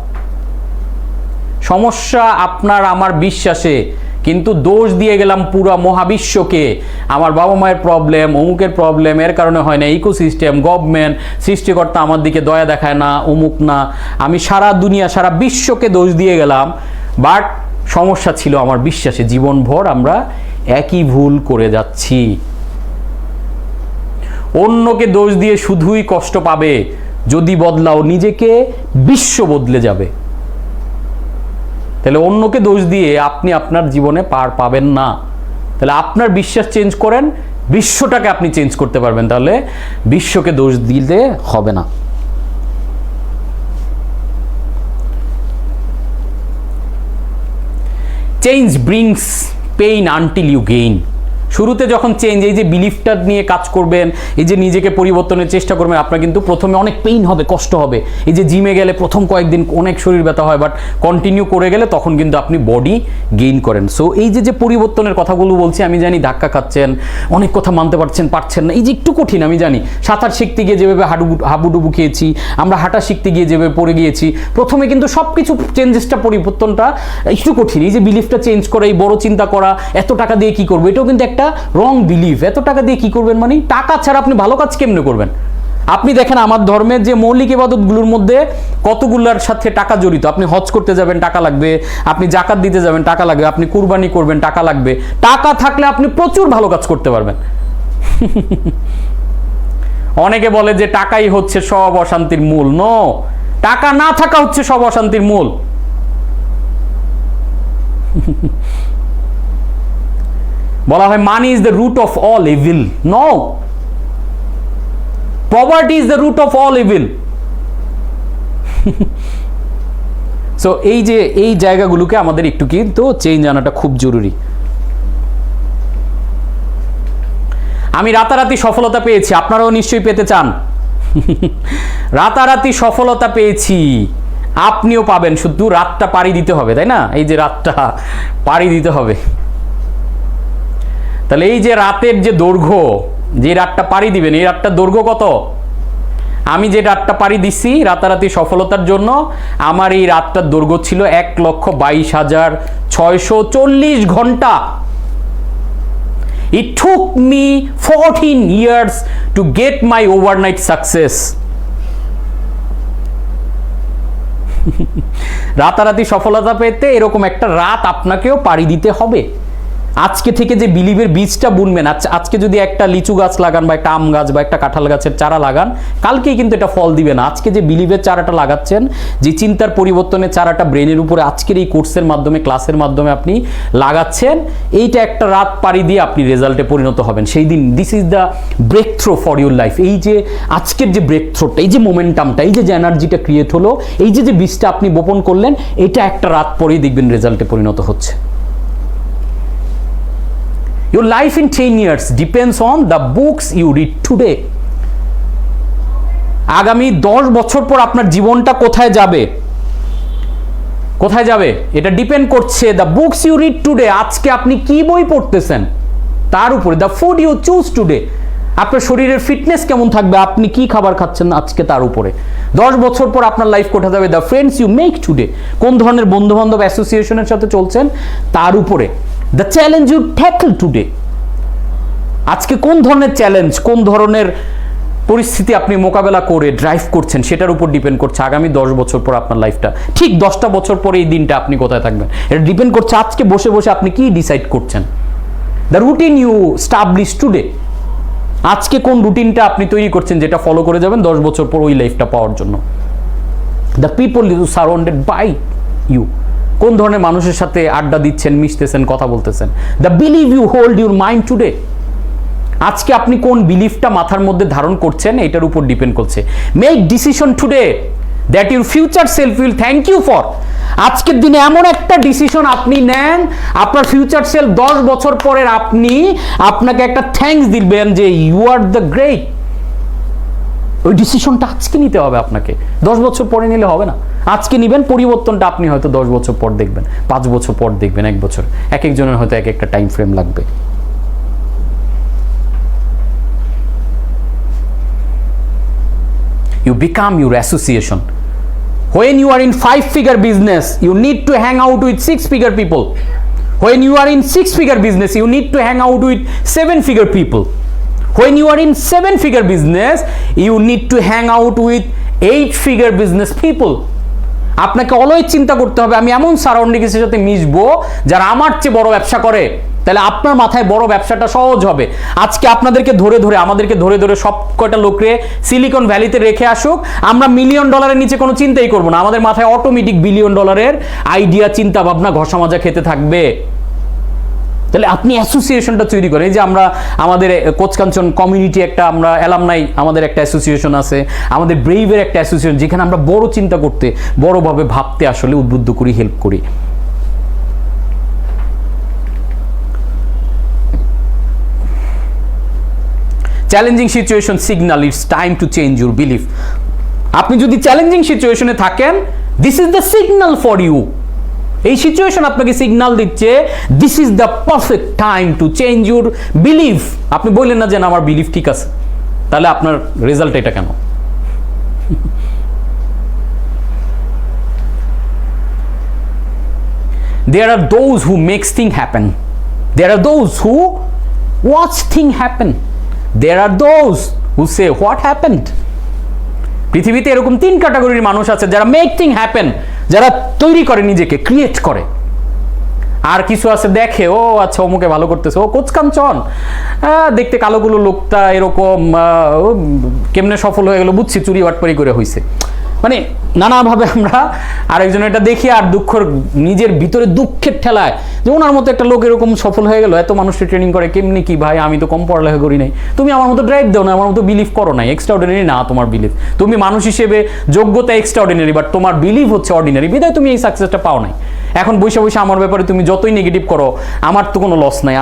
[SPEAKER 1] সমস্যা আপনার আমার বিশ্বাসে, কিন্তু দোষ দিয়ে গেলাম পুরো মহাবিশ্বকে। আমার বাবা মায়ের প্রবলেম, অমুকের প্রবলেম, এর কারণে হয় না, ইকোসিস্টেম, গভর্নমেন্ট, সৃষ্টিকর্তা আমার দিকে দয়া দেখায় না, অমুক না। আমি সারা দুনিয়া, সারা বিশ্বকে দোষ দিয়ে গেলাম, বাট সমস্যা ছিল আমার বিশ্বাসে। জীবনভর আমরা একই ভুল করে যাচ্ছি। অন্যকে দোষ দিয়ে শুধুই কষ্ট পাবে, যদি বদলাও নিজেকে, বিশ্ব বদলে যাবে। তাহলে অন্যকে দোষ দিয়ে আপনি আপনার জীবনে পার পাবেন না। তাহলে আপনার বিশ্বাস চেঞ্জ করেন, বিশ্বটাকে আপনি চেঞ্জ করতে পারবেন। তাহলে বিশ্বকে দোষ দিলে হবে না। Change brings pain until you gain. শুরুতে যখন চেঞ্জ, এই যে বিলিফটা নিয়ে কাজ করবেন, এই যে নিজেকে পরিবর্তনের চেষ্টা করবেন, আপনার কিন্তু প্রথমে অনেক পেইন হবে, কষ্ট হবে। এই যে জিমে গেলে প্রথম কয়েকদিন অনেক শরীর ব্যথা হয়, বাট কন্টিনিউ করে গেলে তখন কিন্তু আপনি বডি গেইন করেন। সো এই যে পরিবর্তনের কথাগুলো বলছি, আমি জানি ধাক্কা খাচ্ছেন, অনেক কথা মানতে পারছেন না, এই যে একটু কঠিন আমি জানি। সাঁতার শিখতে গিয়ে যেভাবে হাবুডুবু খেয়েছি, আমরা হাঁটা শিখতে গিয়ে যেভাবে পড়ে গিয়েছি, প্রথমে কিন্তু সব কিছু চেঞ্জেসটা, পরিবর্তনটা একটু কঠিন। এই যে বিলিফটা চেঞ্জ করা, এই বড় চিন্তা করা, এত টাকা দিয়ে কি করবো, এটাও কিন্তু একটা রং বিলিভ। এত টাকা দিয়ে কি করবেন, মানে টাকা ছাড়া আপনি ভালো কাজ কেমনে করবেন? আপনি দেখেন আমার ধর্মের যে মৌলিক ইবাদতগুলোর মধ্যে কতগুলোর সাথে টাকা জড়িত। আপনি হজ করতে যাবেন, টাকা লাগবে। আপনি জাকাত দিতে যাবেন, টাকা লাগবে। আপনি কুরবানি করবেন, টাকা লাগবে। টাকা থাকলে আপনি প্রচুর ভালো কাজ করতে পারবেন। অনেকে বলে যে টাকাই হচ্ছে সব অশান্তির মূল। নো, টাকা না থাকা হচ্ছে সব অশান্তির মূল। বলা হয় money is the root of all evil. No, poverty is the root of all evil. So এই জায়গাগুলোকে আমাদের একটু কিন্তু চেঞ্জ আনাটা খুব জরুরি। আমি রাতারাতি সফলতা পেয়েছি, আপনারাও নিশ্চয়ই পেতে চান। রাতারাতি সফলতা পেয়েছি, আপনিও পাবেন, শুধু রাতটা পাড়ি দিতে হবে, তাই না? এই যে রাতটা পাড়ি দিতে হবে। তাহলে এই যে রাতের যে দৈর্ঘ্য, যে রাতটা পাড়ি দিবেন, এই রাতটার দৈর্ঘ্য কত? আমি যে রাতটা পাড়ি দিছি রাতারাতি সফলতার জন্য, আমার এই রাতটার দৈর্ঘ্য ছিল 1,22,640 ঘন্টা। It took me 14 years to get my overnight success. রাতারাতি সফলতা পেতে এরকম একটা রাত আপনাকেও পাড়ি দিতে হবে। আজকে থেকে যে বিলিভের বীজটা বুনবেন, আজকে যদি একটা লিচু গাছ লাগান বা একটা আম গাছ বা একটা কাঁঠাল গাছের চারা লাগান, কালকেই কিন্তু এটা ফল দিবে না। আজকে যে বিলিভের চারাটা লাগাচ্ছেন, যে চিন্তার পরিবর্তনের চারাটা ব্রেনের উপরে আজকের এই কোর্সের মাধ্যমে, ক্লাসের মাধ্যমে আপনি লাগাচ্ছেন, এইটা একটা রাত পাড়ি দিয়ে আপনি রেজাল্টে পরিণত হবেন সেই দিন। This is the breakthrough for your life. এই যে আজকের যে ব্রেক থ্রোটা, এই যে মোমেন্টামটা, এই যে এনার্জিটা ক্রিয়েট হলো, এই যে বীজটা আপনি বপন করলেন, এটা একটা রাত পরেই দেখবেন রেজাল্টে পরিণত হচ্ছে। Your life in 10 years depends on the books you read today. আগামী 10 বছর পর আপনার জীবনটা কোথায় যাবে, কোথায় যাবে, এটা ডিপেন্ড করছে the books you read today. আজকে আপনি কি বই পড়তেছেন তার উপরে। The food you choose today, আপনার শরীরের ফিটনেস কেমন থাকবে, আপনি কি খাবার খাচ্ছেন আজকে তার উপরে। 10 বছর পর আপনার লাইফ কোথায় যাবে, the friends you make today, কোন ধরনের বন্ধু বান্ধব অ্যাসোসিয়েশনের সাথে চলছেন তার উপরে। The challenge you tackle today, আজকে কোন ধরনের চ্যালেঞ্জ, কোন ধরনের পরিস্থিতি আপনি মোকাবেলা করে ড্রাইভ করছেন, সেটার উপর ডিপেন্ড করছে আগামী 10 বছর পর আপনার লাইফটা। ঠিক 10টা বছর পরে এই দিনটা আপনি কোথায় থাকবেন, এটা ডিপেন্ড করছে আজকে বসে বসে আপনি কি ডিসাইড করছেন। The routine you establish today, আজকে কোন রুটিনটা আপনি তৈরি করছেন যেটা ফলো করে যাবেন 10 বছর পর ওই লাইফটা পাওয়ার জন্য। The people you surrounded by you, কোন ধরনের মানুষের সাথে আড্ডা দিচ্ছেন, মিশতেছেন, কথা বলতেছেন। The believe you hold your mind today, আজকে আপনি কোন বিলিফটা মাথার মধ্যে ধারণ করছেন এটার উপর ডিপেন্ড করছে। Make decision today that your future self will thank you for, আজকের দিনে এমন একটা ডিসিশন আপনি নেন, আপনার ফিউচার সেলফ 10 বছর পরের আপনি আপনাকে একটা থ্যাঙ্কস দিবেন যে ইউ আর দ্য গ্রেট। ওই ডিসিশনটা আজকে নিতে হবে আপনাকে, 10 বছর পরে নিলে হবে না। আজকে নেবেন, পরিবর্তনটা আপনি হয়তো 10 বছর পর দেখবেন, 5 বছর পর দেখবেন, 1 বছর, এক একজনের হয়তো এক একটা টাইম ফ্রেম লাগবে। You become your association. When you are in 5-figure business, you need to hang out with 6-figure people. When you are in 6-figure business, you need to hang out with 7-figure people. When you are in 7-figure business, you need to hang out with 8-figure business people. আপনাকে always চিন্তা করতে হবে আমি এমন সারাউন্ডিংসের সাথে মিশবো যারা আমার চেয়ে বড় ব্যবসা করে, তাহলে আপনার মাথায় বড় ব্যবসাটা সহজ হবে। আজকে আপনাদেরকে ধরে ধরে, আমাদেরকে ধরে ধরে সব কয়টা লোকরে সিলিকন ভ্যালিতে রেখে আসুক, আমরা $1 মিলিয়ন নিচে কোনো চিন্তাই করবো না, আমাদের মাথায় অটোমেটিক $1 বিলিয়ন আইডিয়া, চিন্তা ভাবনা, ঘষা মাজা খেতে থাকবে। তাহলে আপনি অ্যাসোসিয়েশনটা তৈরি করেন। এই যে আমরা আমাদের কোচ কাঞ্চন কমিউনিটি একটা, আমরা অ্যালামনাই আমাদের একটা অ্যাসোসিয়েশন আছে, আমাদের ব্রেইভের একটা অ্যাসোসিয়েশন, যেখানে আমরা বড় চিন্তা করতে, বড়ভাবে ভাবতে আসলে উদ্বুদ্ধ করি, হেল্প করি। Challenging situation signal, it's time to change your belief. আপনি যদি চ্যালেঞ্জিং সিচুয়েশনে থাকেন, this is the signal for you. এই সিচুয়েশন আপনাকে সিগন্যাল দিচ্ছে this is the perfect time to change your belief. আপনি বললেন না যে না আমার বিলিফ ঠিক আছে, তাহলে আপনার রেজাল্ট এটা কেন? There are those who makes things happen. There are those who watch things happen. There are those who say what happened. পৃথিবীতে এরকম 3 ক্যাটাগরির মানুষ আছে যারা মেক থিং হ্যাপেন, যারা তৈরি করে, নিজেকে ক্রিয়েট করে। আর কিছু আছে দেখে, ও আচ্ছা অমুকে ভালো করতেছে, ও কোচ কাঞ্চন দেখতে কালোগুলো লোকটা এরকম কেমনে সফল হয়ে গেল বুঝছি, চুরি বাটপারি করে হইছে। মানে নানাভাবে আমরা আরেকজন এটা দেখি আর নিজের ভিতরে দুঃখের ঠেলায় যে ওনার মতো একটা লোক এরকম সফল হয়ে গেল, এত মানুষকে ট্রেনিং করে, কেমনি কি ভাই, আমি তো কম পড়ালেখা করি নাই, তুমি আমার মতো ড্রাইভ দাও না, আমার মতো বিলিভ করো নাই। এক্সট্রাঅর্ডিনারি না তোমার বিলিভ, তুমি মানুষ হিসেবে যোগ্যতা এক্সট্রাঅর্ডিনারি, বাট তোমার বিলিভ হচ্ছে অর্ডিনারি, বিধায় তুমি এই সাকসেসটা পাও নাই। এখন বসে বসে আমার ব্যাপারে তুমি যতই নেগেটিভ করো, আমার তো কোনো লস নাই,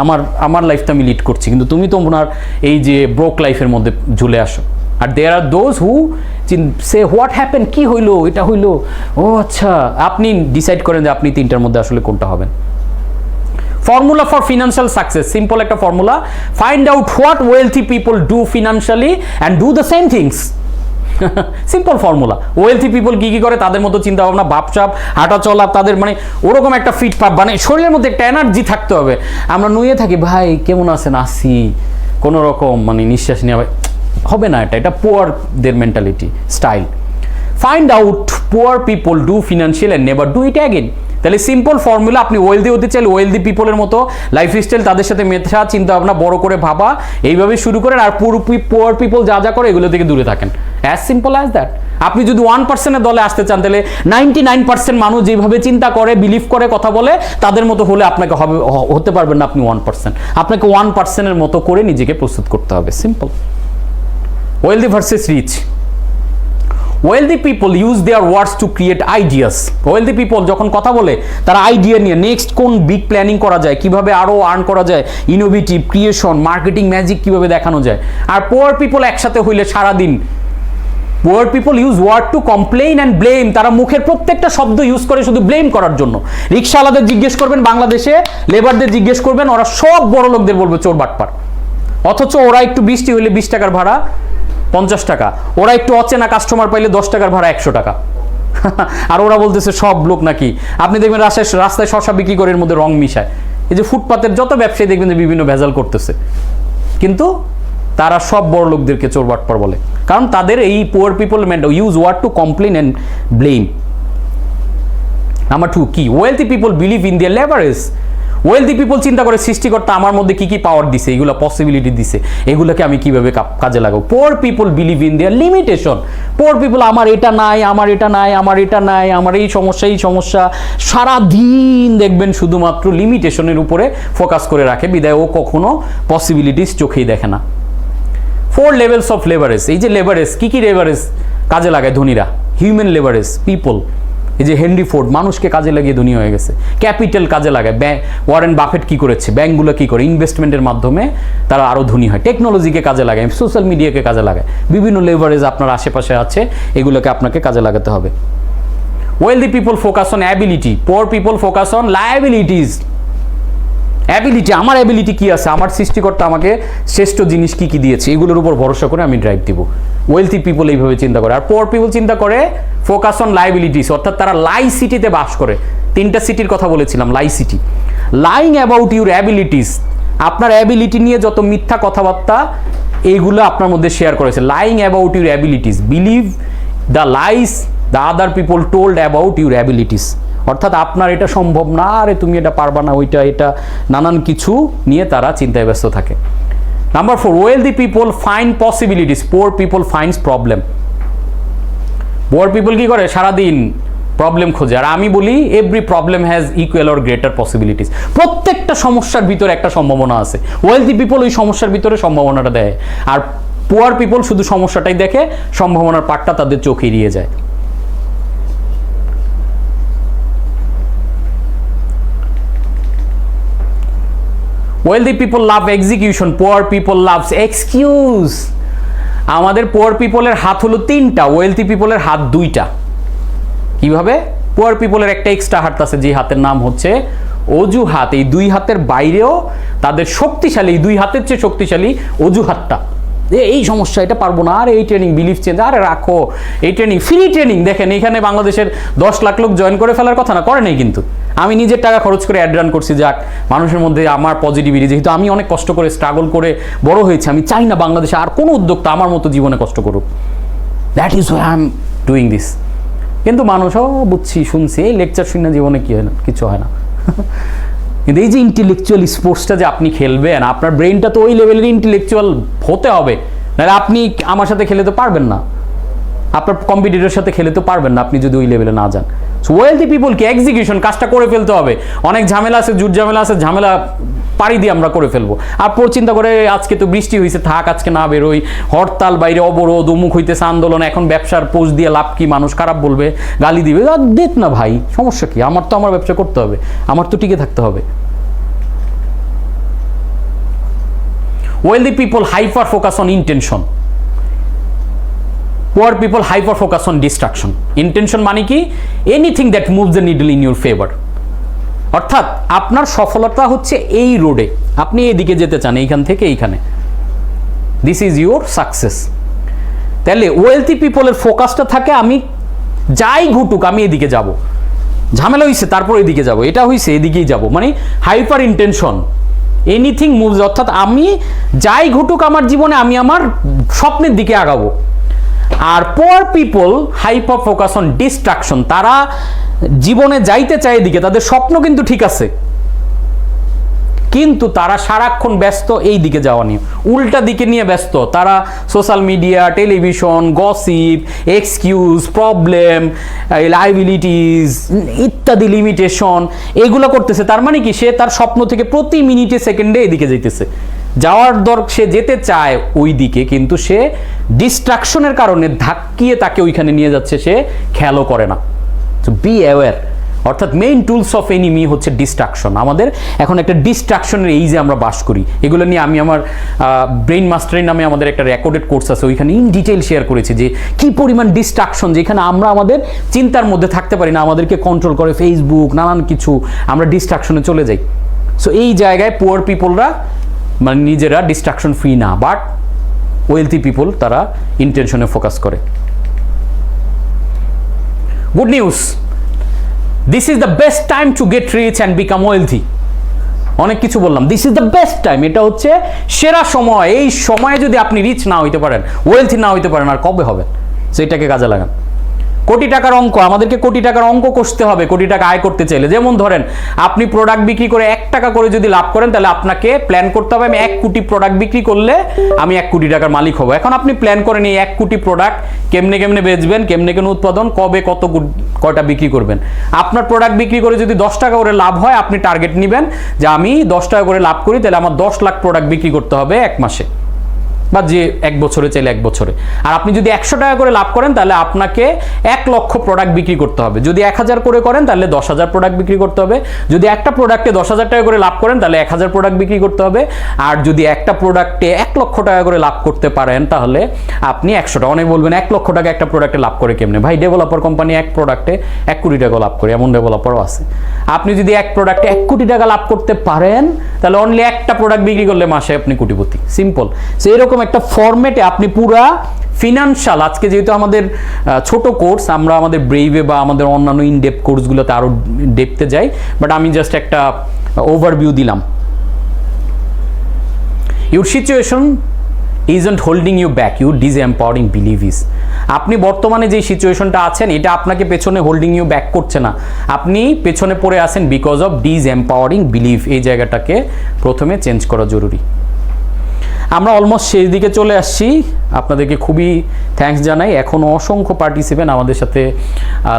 [SPEAKER 1] আমার লাইফটা আমি লিড করছি, কিন্তু তুমি তো ওনার এই যে ব্রোক লাইফের মধ্যে ঝুলে আসো। আর there are those who say what happen, কি হইলো, এটা হইলো, ও আচ্ছা। আপনি ডিসাইড করেন যে আপনি 3টার মধ্যে আসলে কোনটা হবেন। Formula for financial success, simple একটা formula. Find out what wealthy people do financially and do the same things. Simple formula. Wealthy people কি কি করে, তাদের মতো চিন্তা ভাবনা, ভাবসাব, হাঁটা চলা, তাদের মানে ওরকম একটা ফিট পাপ, মানে শরীরের মধ্যে একটা এনার্জি থাকতে হবে। আমরা নুয়ে থাকি, ভাই কেমন আছেন, আসি, কোনো রকম মানে নিঃশ্বাস নেওয়া হবে না, এটা পুয়ারদের mentality style. Find out poor people do financial and never do it again. তাহলে সিম্পল ফর্মুলা, আপনি ওয়েলদি হতে চাইলে ওয়েলদি পিপলের মতো লাইফস্টাইল, তাদের সাথে মেশা, চিন্তা ভাবনা বড় করে ভাবা, এইভাবে শুরু করেন। আর পুয়ার পিপল যা যা করে এগুলো থেকে দূরে থাকেন, অ্যাজ সিম্পল অ্যাজ দ্যাট। আপনি যদি 1%-এর দলে আসতে চান, তাহলে 99% মানুষ যেভাবে চিন্তা করে, বিলিভ করে, কথা বলে, তাদের মতো হলে আপনাকে হতে পারবেন না আপনি 1%। আপনাকে 1%-এর মতো করে নিজেকে প্রস্তুত করতে হবে, simple. Wealthy versus rich. Wealthy people use their words to create ideas. Wealthy people যখন কথা বলে, তারা আইডিয়া নিয়ে নেক্সট কোন বিগ প্ল্যানিং করা যায়, কিভাবে আরও আর্ন করা যায়, ইনোভেটিভ, ক্রিয়েশন, মার্কেটিং, ম্যাজিক কিভাবে দেখানো যায়। আর পুয়ার পিপল একসাথে হইলে সারাদিন, poor people use word to complain and blame. তারা মুখের প্রত্যেকটা শব্দ ইউজ করে শুধু ব্লেম করার জন্য। রিক্সাওয়ালাদের জিজ্ঞেস করবেন বাংলাদেশে, লেবারদের জিজ্ঞেস করবেন, ওরা সব বড় লোকদের বলবে চোর বাটপার। অথচ ওরা একটু বৃষ্টি হইলে 20 টাকার ভাড়া 50 টাকা, ওরা একটু অচেনা কাস্টমার পাইলে 10 টাকার ভাড়া 100 টাকা। আর ওরা বলতেছে সব লোক নাকি। আপনি দেখবেন রাস্তায় শশা বিক্রি করে এর মধ্যে রং মিশায়। এই যে ফুটপাতের যত ব্যবসায়ী দেখবেন যে বিভিন্ন ভেজাল করতেছে, কিন্তু তারা সব বড় লোকদেরকে চোর বাটপার বলে, কারণ তাদের এই poor people use word to complain and blame. Number 2 কি? Wealthy people believe in their leverage. Wealthy people চিন্তা করে সৃষ্টিকর্তা আমার মধ্যে কি কি পাওয়ার দিছে, এগুলো পসিবিলিটি দিছে, এগুলোকে আমি কিভাবে কাজে লাগাবো। Poor people believe in their limitation. Poor people আমার এটা নাই, আমার এটা নাই, আমার এটা নাই, আমার এই সমস্যা, সারাদিন দেখবেন শুধুমাত্র লিমিটেশনের উপরে ফোকাস করে রাখে, বিদায় ও কখনো পসিবিলিটিস চোখেই দেখে না। 4 লেভেলস অফ লেভারেজ। এই যে লেভারেজ, কি কি লেভারেজ কাজে লাগায় ধনীরা? Human leverage, people. এই যে হেনরি ফোর্ড মানুষকে কাজে লাগিয়ে ধনী হয়ে গেছে। ক্যাপিটাল কাজে লাগায়, ওয়ারেন বাফেট কি করেছে, ব্যাংকগুলো কি করে, ইনভেস্টমেন্টের মাধ্যমে তারা আরও ধনী হয়। টেকনোলজিকে কাজে লাগায়, সোশ্যাল মিডিয়াকে কাজে লাগায়, বিভিন্ন লেভারেজ আপনার আশেপাশে আছে, এগুলোকে আপনাকে কাজে লাগাতে হবে। Wealthy people focus on ability, poor people focus on liabilities. Ability, আমার অ্যাবিলিটি কি আছে, আমার সৃষ্টিকর্তা আমাকে শ্রেষ্ঠ জিনিস কি কি দিয়েছে, এগুলোর উপর ভরসা করে আমি ড্রাইভ দিব। ওয়েলথি পিপল এইভাবে চিন্তা করে। আর পুয়ার পিপল চিন্তা করে ফোকাস অন লাইবিলিটিস, অর্থাৎ তারা লাই সিটিতে বাস করে। 3টা সিটির কথা বলেছিলাম, lie city. Lying about your abilities, আপনার অ্যাবিলিটি নিয়ে যত মিথ্যা কথাবার্তা এইগুলো আপনার মধ্যে শেয়ার করেছে। Lying about your abilities, believe the lies the other people told about your abilities. অর্থাৎ আপনার এটা সম্ভব না, আরে তুমি এটা পারবা না, ওইটা এটা নানান কিছু নিয়ে তারা চিন্তায় ব্যস্ত থাকে। Number 4, wealthy people find possibilities, poor people finds problem. Poor people কি করে? সারাদিন প্রবলেম খোঁজে। আর আমি বলি every problem has equal or greater possibilities. প্রত্যেকটা সমস্যার ভিতরে একটা সম্ভাবনা আছে। ওয়েলদি পিপল ওই সমস্যার ভিতরে সম্ভাবনাটা দেয়, আর পুয়ার পিপল শুধু সমস্যাটাই দেখে, সম্ভাবনার পার্টটা তাদের চোখে এড়িয়ে যায়। Wealthy people love execution, poor people loves excuse. আমাদের পুয়ার পিপলের হাত হলো 3টা, ওয়েলথি পিপলের হাত 2টা। কিভাবে? পুয়ার পিপলের একটা এক্সট্রা হাত আছে, যে হাতের নাম হচ্ছে অজুহাত। এই 2 হাতের বাইরেও তাদের শক্তিশালী, এই 2 হাতের চেয়ে শক্তিশালী অজুহাতটা। এই সমস্যা, এটা পারবো না, আর এই ট্রেনিং, বিলিফ চেঞ্জ, আরে রাখো এই ট্রেনিং, ফ্রি ট্রেনিং। দেখেন এখানে বাংলাদেশের 10 লাখ লোক জয়েন করে ফেলার কথা না, করে নেই কিন্তু। আমি নিজের টাকা খরচ করে অ্যাড রান করছি, যাক মানুষের মধ্যে আমার পজিটিভিটি, যেহেতু আমি অনেক কষ্ট করে স্ট্রাগল করে বড় হয়েছি, আমি চাই না বাংলাদেশে আর কোনো উদ্যোক্তা আমার মতো জীবনে কষ্ট করুক। That is Y I am doing this. কিন্তু মানুষও বুঝছি, শুনছি, এই লেকচার শুনে জীবনে কি হয় না, কিছু হয় না। কিন্তু এই যে ইন্টেলেকচুয়াল স্পোর্টসটা যে আপনি খেলবেন, আপনার ব্রেনটা তো ওই লেভেলের ইন্টেলেকচুয়াল হতে হবে, নাহলে আপনি আমার সাথে খেলে তো পারবেন না, আপনার কম্পিটিটরের সাথে খেলে তো পারবেন না, আপনি যদি ওই লেভেলে না যান। সো ওয়েলথি পিপলকে এক্সিকিউশন, কাজটা করে ফেলতে হবে। অনেক ঝামেলা আছে, জুট ঝামেলা আছে, ঝামেলা পাড়ি দিয়ে আমরা করে ফেলবো। আর পর চিন্তা করে আজকে তো বৃষ্টি হয়েছে, থাক আজকে না বেরোই, হরতাল, বাইরে অবরোধ, উমুক হইতেছে আন্দোলন, এখন ব্যবসার পোস্ট দিয়ে লাভ কি, মানুষ খারাপ বলবে, গালি দিবে, দেখ না ভাই, সমস্যা কি, আমার তো আমার ব্যবসা করতে হবে, আমার তো টিকে থাকতে হবে। Wealthy people hyper focus on intention. Poor people hyper focus on distraction. Intention মানে কি? Anything that moves the needle in your favor. অর্থাৎ আপনার সফলতা হচ্ছে এই রোডে, আপনি এদিকে যেতে চান, এইখান থেকে এইখানে, দিস ইজ ইউর সাকসেস। তাহলে ওয়েলথি পিপলের ফোকাসটা থাকে আমি যাই ঘটুক আমি এদিকে যাব, ঝামেলা হইছে তারপর এদিকে যাব, এটা হইছে এদিকেই যাব, মানে হাইপার ইন্টেনশন, এনিথিং মুভস, অর্থাৎ আমি যাই ঘটুক আমার জীবনে আমি আমার স্বপ্নের দিকে আগাবো। আর poor people hyper focus on distraction, তারা জীবনে যাইতে চায় এদিকে, তাদের স্বপ্ন কিন্তু ঠিক আছে, কিন্তু তারা সারাক্ষণ ব্যস্ত এই দিকে যাওয়া নিয়ে, উল্টা দিকে নিয়ে ব্যস্ত। তারা social media, television, gossip, excuse, problem, liabilities ইত্যাদি লিমিটেশন এগুলো করতেছে। তার মানে কি, সে তার স্বপ্ন থেকে প্রতি মিনিটে সেকেন্ডে এদিকে যাইতেছে। যাওয়ার সে যেতে চায় ওই দিকে, কিন্তু সে ডিস্ট্রাকশনের কারণে ধাক্কিয়ে তাকে ওইখানে নিয়ে যাচ্ছে, সে খেয়ালও করে না। So be aware. অর্থাৎ মেইন টুলস অফ এনিমি হচ্ছে ডিস্ট্রাকশন। আমাদের এখন একটা ডিস্ট্রাকশনের এই যে আমরা বাস করি, এগুলো নিয়ে আমি আমার ব্রেইন মাস্টারি নামে আমাদের একটা রেকর্ডেড কোর্স আছে, ওইখানে ইন ডিটেইল শেয়ার করেছি যে কি পরিমাণ ডিস্ট্রাকশন, যেখানে আমরা আমাদের চিন্তার মধ্যে থাকতে পারি না, আমাদেরকে কন্ট্রোল করে ফেসবুক, নানান কিছু, আমরা ডিস্ট্রাকশনে চলে যাই। সো এই জায়গায় পুয়ার পিপলরা মানে নিজেরা ডিস্ট্রাকশন ফ্রি না, বাট ওয়েলথি পিপল তারা ইন্টেনশনে ফোকাস করে। Good news, this is the best time to get rich and become wealthy. অনেক কিছু বললাম, this is the best time, এটা হচ্ছে সেরা সময়। এই সময়ে যদি আপনি রিচ না হইতে পারেন, ওয়েলথি না হইতে পারেন, আর কবে হবেন? সেটাকে কাজে লাগান। কোটি টাকার অঙ্ক, আমাদেরকে কোটি টাকার অঙ্ক কষতে হবে কোটি টাকা আয় করতে চাইলে। যেমন ধরেন আপনি প্রোডাক্ট বিক্রি করে 1 টাকা করে যদি লাভ করেন, তাহলে আপনাকে প্ল্যান করতে হবে আমি 1 কোটি প্রোডাক্ট বিক্রি করলে আমি 1 কোটি টাকার মালিক হব। এখন আপনি প্ল্যান করেন এই 1 কোটি প্রোডাক্ট কেমনে কেমনে বেচবেন, কেমনে কেমনে উৎপাদন, কবে কয়টা বিক্রি করবেন। আপনার প্রোডাক্ট বিক্রি করে যদি 10 টাকা করে লাভ হয়, আপনি টার্গেট নেবেন যে আমি 10 টাকা করে লাভ করি, তাহলে আমার 10 লাখ প্রোডাক্ট বিক্রি করতে হবে 1 মাসে, বা যে 1 বছরে চাইলে 1 বছরে। আর আপনি যদি 100 টাকা করে লাভ করেন, তাহলে আপনাকে 1 লক্ষ প্রোডাক্ট বিক্রি করতে হবে। যদি 1000 করে করেন, তাহলে 10,000 প্রোডাক্ট বিক্রি করতে হবে। যদি একটা প্রোডাক্টে 10,000 টাকা করে লাভ করেন, তাহলে 1000 প্রোডাক্ট বিক্রি করতে হবে। আর যদি একটা প্রোডাক্টে 1 লক্ষ টাকা করে লাভ করতে পারেন, তাহলে আপনি 100 টাকা। অনেক বলবেন 1 লক্ষ টাকা একটা প্রোডাক্টে লাভ করে কেমনে? ভাই, ডেভেলপার কোম্পানি এক প্রোডাক্টে 1 কোটি টাকা লাভ করে, এমন ডেভেলপারও আছে। আপনি যদি এক প্রোডাক্টে 1 কোটি টাকা লাভ করতে পারেন, তাহলে অনলি একটা প্রোডাক্ট বিক্রি করলে মাসে আপনি কোটিপতি। সিম্পল। সো এরকম একটা ফরম্যাটে আপনি পুরা ফিনান্সিয়াল, আজকে যেহেতু আমাদের ছোট কোর্স, আমরা আমাদের ব্রেইভে বা আমাদের অন্যান্য ইনডেপথ কোর্সগুলোতে আরো ডেপথে যাই, বাট আমি জাস্ট একটা ওভারভিউ দিলাম। Your situation isn't holding you back, your disempowering belief is. আপনি বর্তমানে যে সিচুয়েশনটা আছেন, এটা আপনাকে পেছনে হোল্ডিং ইউ ব্যাক করছে না, আপনি পেছনে পড়ে আছেন বিকজ অফ ডিসএম্পাওয়ারিং বিলিফ। এই জায়গাটাকে প্রথমে চেঞ্জ করা জরুরি। আমরা অলমোস্ট শেষ দিকে চলে আসছি। আপনাদেরকে খুবই থ্যাঙ্কস জানাই, এখনও অসংখ্য পার্টিসিপেন্ট আমাদের সাথে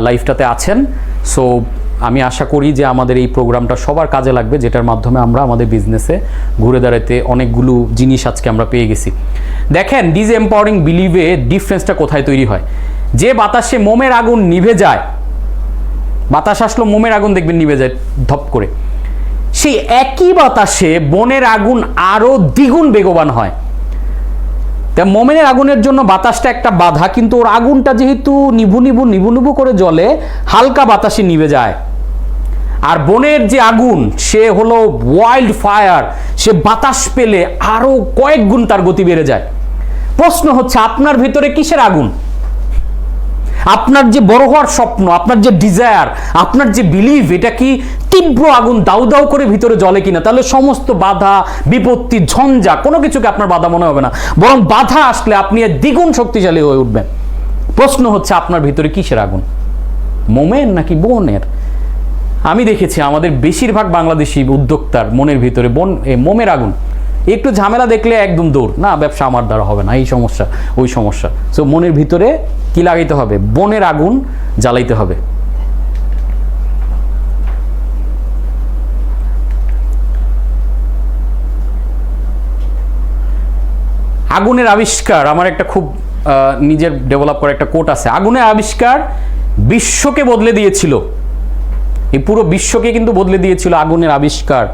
[SPEAKER 1] লাইভটাতে আছেন। সো আমি আশা করি যে আমাদের এই প্রোগ্রামটা সবার কাজে লাগবে, যেটার মাধ্যমে আমরা আমাদের বিজনেসে ঘুরে দাঁড়াতে অনেকগুলো জিনিস আজকে আমরা পেয়ে গেছি। দেখেন, ডিসএম্পাওয়ারিং বিলিভে ডিফারেন্সটা কোথায় তৈরি হয়। যে বাতাসে মোমের আগুন নিভে যায়, বাতাস আসলো মোমের আগুন দেখবেন নিভে যায় ধপ করে, সেই একই বাতাসে বনের আগুন আরো দ্বিগুণ বেগবান হয়। তা মোমেনের আগুনের জন্য বাতাসটা একটা বাধা, কিন্তু ওর আগুনটা যেহেতু নিভু নিভু নিভু নিভু করে জ্বলে, হালকা বাতাসে নিভে যায়। আর বনের যে আগুন, সে হলো ওয়াইল্ড ফায়ার, সে বাতাস পেলে আরো কয়েক গুণ তার গতি বেড়ে যায়। প্রশ্ন হচ্ছে, আপনার ভিতরে কিসের আগুন? আপনার যে বড় হওয়ার স্বপ্ন, আপনার যে ডিজায়ার, আপনার যে বিলিভ, এটা কি তীব্র আগুন দাউ দাউ করে ভিতরে জ্বলে কিনা? তাহলে সমস্ত বাধা, বিপত্তি, ঝঞ্ঝা কোনো কিছুকে আপনার বাধা মনে হবে না, বরং বাধা আসলে আপনি দ্বিগুণ শক্তিশালী হয়ে উঠবেন। প্রশ্ন হচ্ছে, আপনার ভিতরে কিসের আগুন? মোমের নাকি বনের? আমি দেখেছি আমাদের বেশিরভাগ বাংলাদেশি উদ্যোক্তার মনের ভিতরে মোমের আগুন। একটু ঝামেলা দেখলে একদম দৌড়, না ব্যবসা আমার দ্বারা হবে না, এই সমস্যা ওই সমস্যা। সো মনের ভিতরে কি লাগাইতে হবে? বনের আগুন জ্বালাইতে হবে। আগুনের আবিষ্কার, আমার একটা খুব নিজের ডেভেলপ করা একটা কোট আছে। আগুনের আবিষ্কার বিশ্বকে বদলে দিয়েছিল, এই পুরো বিশ্বকে কিন্তু বদলে দিয়েছিল আগুনের আবিষ্কার।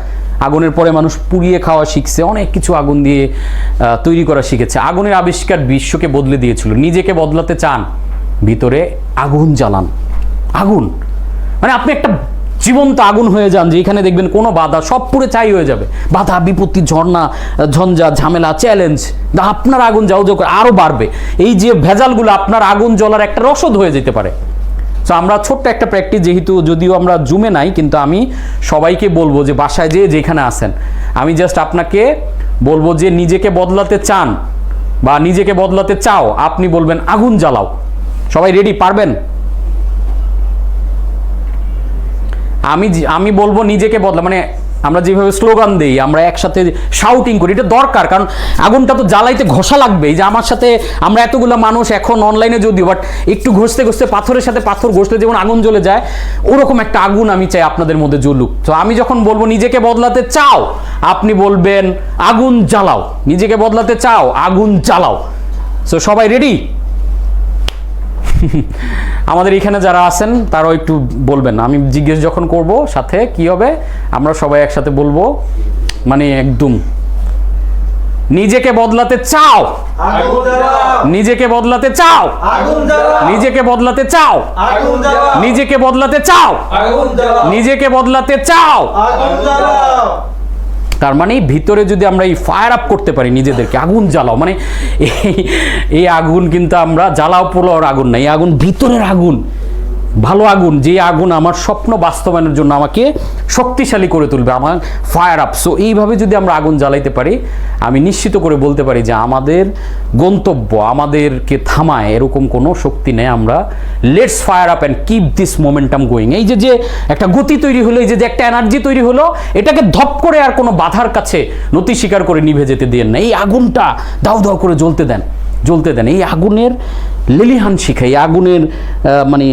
[SPEAKER 1] আগুনের পরে মানুষ পুড়িয়ে খাওয়া শিখছে, অনেক কিছু আগুন দিয়ে তৈরি করা শিখেছে। আগুনের আবিষ্কার বিশ্বকে বদলে দিয়েছিল। নিজেকে বদলাতে চান, ভিতরে আগুন জ্বালান। আগুন মানে আপনি একটা জীবন্ত আগুন হয়ে যান, যে এখানে দেখবেন কোনো বাধা সব পুরো ছাই হয়ে যাবে। বাধা, বিপত্তি, ঝর্ণা, ঝঞ্ঝা, ঝামেলা, চ্যালেঞ্জ, আপনার আগুন যাও যাও করে আরো বাড়বে। এই যে ভেজালগুলো আপনার আগুন জ্বলার একটা রসদ হয়ে যেতে পারে। সো আমরা ছোট্ট একটা প্র্যাকটিস, যেহেতু যদিও আমরা জুমে নাই, কিন্তু আমি সবাইকে বলবো যে বাসায় যেখানে আছেন, আমি জাস্ট আপনাকে বলবো যে নিজেকে বদলাতে চান বা নিজেকে বদলাতে চাও, আপনি বলবেন আগুন জ্বালাও। সবাই রেডি? পারবেন? আমি বলবো নিজেকে বদলা, মানে আমরা যেভাবে স্লোগান দেই, আমরা একসাথে শাউটিং করি, এটা দরকার, কারণ আগুনটা তো জ্বালাইতে ঘষা লাগবে। এই যে আমার সাথে আমরা এতগুলো মানুষ এখন অনলাইনে যদিও, বাট একটু ঘষতে ঘষতে পাথরের সাথে পাথর ঘষতে যেমন আগুন জ্বলে যায়, ওরকম একটা আগুন আমি চাই আপনাদের মধ্যে জ্বলুক। তো আমি যখন বলবো নিজেকে বদলাতে চাও, আপনি বলবেন আগুন জ্বালাও। নিজেকে বদলাতে চাও, আগুন জ্বালাও। সো সবাই রেডি? আমাদের এখানে যারা আছেন তারাও একটু বলবেন, আমি জিজ্ঞেস যখন করব সাথে কি হবে আমরা সবাই একসাথে বলবো, মানে একদম নিজেকে বদলাতে চাও, নিজেকে বদলাতে চাও, নিজেকে বদলাতে চাও, নিজেকে বদলাতে চাও, নিজেকে বদলাতে চাও। তার মানে ভিতরে যদি আমরা এই ফায়ার আপ করতে পারি নিজেদেরকে, আগুন জ্বালাও, মানে এই আগুন কিন্তু আমরা জ্বালাও পোলাওর আগুন না, এই আগুন ভিতরের আগুন, ভালো আগুন, যে আগুন আমার স্বপ্ন বাস্তবায়নের জন্য আমাকে শক্তিশালী করে তুলবে, আমার ফায়ার আপ। সো এইভাবে যদি আমরা আগুন জ্বালাইতে পারি, আমি নিশ্চিত করে বলতে পারি যে আমাদের গন্তব্য, আমাদেরকে থামায় এরকম কোনো শক্তি নেই। আমরা let's fire up and keep this momentum going. এই যে একটা গতি তৈরি হলো, এই যে একটা এনার্জি তৈরি হলো, এটাকে ধপ করে আর কোনো বাধার কাছে নতি স্বীকার করে নিভে যেতে দেন না। এই আগুনটা দাউ দাউ করে জ্বলতে দেন, জ্বলতে দেন। এই আগুনের লেলিহান শিখা, এই আগুনের মানে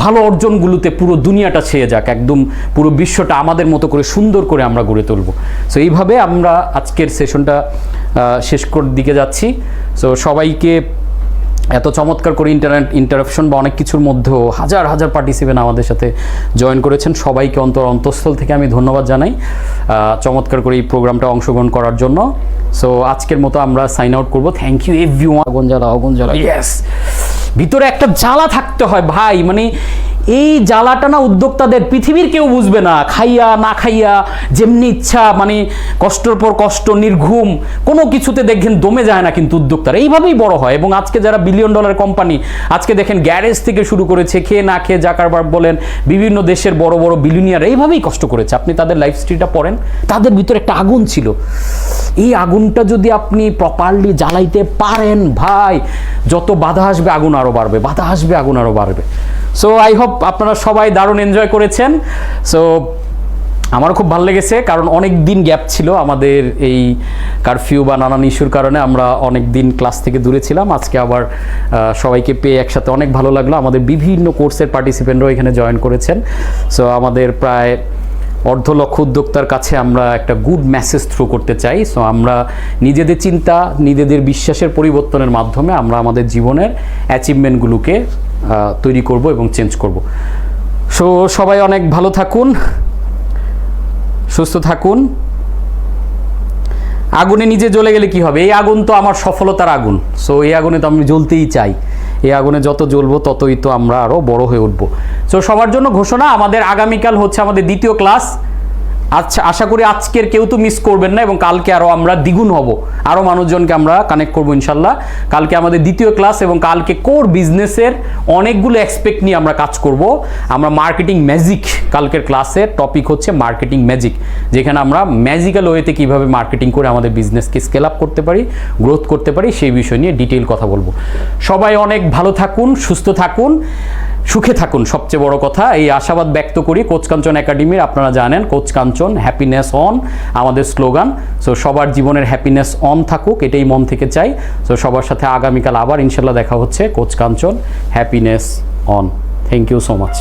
[SPEAKER 1] ভালো অর্জনগুলোতে পুরো দুনিয়াটা ছেয়ে যাক, একদম পুরো বিশ্বটা আমাদের মতো করে সুন্দর করে আমরা গড়ে তুলব। সো এইভাবে আমরা আজকের সেশনটা শেষ করার দিকে যাচ্ছি। সো সবাইকে এত চমৎকার করে ইন্টারাপশন বা অনেক কিছুর মধ্যেও হাজার হাজার পার্টিসিপেন্ট আমাদের সাথে জয়েন করেছেন, সবাইকে অন্তঃস্থল থেকে আমি ধন্যবাদ জানাই চমৎকার করে এই প্রোগ্রামটা অংশগ্রহণ করার জন্য। সো আজকের মতো আমরা সাইন আউট করবো। Thank you everyone. আগুন জ্বালা, আগুন জ্বালা, ইয়েস। ভিতরে একটা জ্বালা থাকতে হয় ভাই, মানে এই জ্বালাটা না উদ্যোক্তাদের পৃথিবীর কেউ বুঝবে না, খাইয়া না খাইয়া যেমনি ইচ্ছা, মানে কষ্টের পর কষ্ট, নির্ঘুম, কোনো কিছুতে দেখেন দমে যায় না, কিন্তু উদ্যোক্তারা এইভাবেই বড় হয়। এবং আজকে যারা বিলিয়ন ডলার কোম্পানি, আজকে দেখেন গ্যারেজ থেকে শুরু করেছে, খেয়ে না খেয়ে জাকারবার্গ বলেন, বিভিন্ন দেশের বড় বড় বিলিয়নিয়ার এইভাবেই কষ্ট করেছে। আপনি তাদের লাইফ স্টোরিটা পড়েন, তাদের ভিতরে একটা আগুন ছিল। এই আগুনটা যদি আপনি প্রপারলি জ্বালাইতে পারেন ভাই, যত বাধা আসবে আগুন আরও বাড়বে, বাধা আসবে আগুন আরও বাড়বে। সো আই হোপ আপনারা সবাই দারুণ এনজয় করেছেন। সো আমারও খুব ভালো লেগেছে, কারণ অনেক দিন গ্যাপ ছিল আমাদের এই কারফিউ বা নানান ইস্যুর কারণে আমরা অনেক দিন ক্লাস থেকে দূরে ছিলাম। আজকে আবার সবাইকে পেয়ে একসাথে অনেক ভালো লাগলো। আমাদের বিভিন্ন কোর্সের পার্টিসিপেন্টরাও এখানে জয়েন করেছেন। সো আমাদের প্রায় 1.5 লক্ষ উদ্যোক্তার কাছে আমরা একটা গুড মেসেজ থ্রু করতে চাই। সো আমরা নিজেদের চিন্তা, নিজেদের বিশ্বাসের পরিবর্তনের মাধ্যমে আমরা আমাদের জীবনের অ্যাচিভমেন্টগুলোকে তৈরি করব এবং চেঞ্জ করব। সো সবাই অনেক ভালো থাকুন, সুস্থ থাকুন। আগুনে নিজে জ্বলে গেলে কি হবে? এই আগুন তো আমার সফলতার আগুন। সো এই আগুনে তো আমি জ্বলতেই চাই। এই আগুনে যত জ্বলবো ততই তো আমরা আরও বড় হয়ে উঠবো। সো সবার জন্য ঘোষণা, আমাদের আগামীকাল হচ্ছে আমাদের দ্বিতীয় ক্লাস। আচ্ছা, আশা করি আজকের কেউ তো মিস করবেন না, এবং কালকে আরও আমরা দ্বিগুণ হব, আরও মানুষজনকে আমরা কানেক্ট করবো ইনশাল্লাহ। কালকে আমাদের দ্বিতীয় ক্লাস, এবং কালকে কোর বিজনেসের অনেকগুলো এক্সপেক্ট নিয়ে আমরা কাজ করব। আমরা মার্কেটিং ম্যাজিক, কালকের ক্লাসের টপিক হচ্ছে মার্কেটিং ম্যাজিক, যেখানে আমরা ম্যাজিক্যাল ওয়েতে কীভাবে মার্কেটিং করে আমাদের বিজনেসকে স্কেল আপ করতে পারি, গ্রোথ করতে পারি, সেই বিষয় নিয়ে ডিটেইল কথা বলবো। সবাই অনেক ভালো থাকুন, সুস্থ থাকুন, সুখে থাকুন, সবচেয়ে বড় কথা। এই আশাবাদ ব্যক্ত করি কোচ কাঞ্চন একাডেমির। আপনারা জানেন কোচ কাঞ্চন, হ্যাপিনেস অন আমাদের স্লোগান। সো সবার জীবনের হ্যাপিনেস অন থাকুক, এটাই মন থেকে চাই। সো সবার সাথে আগামীকাল আবার ইনশাল্লাহ দেখা হচ্ছে। Coach Kanchan, happiness on. Thank you so much.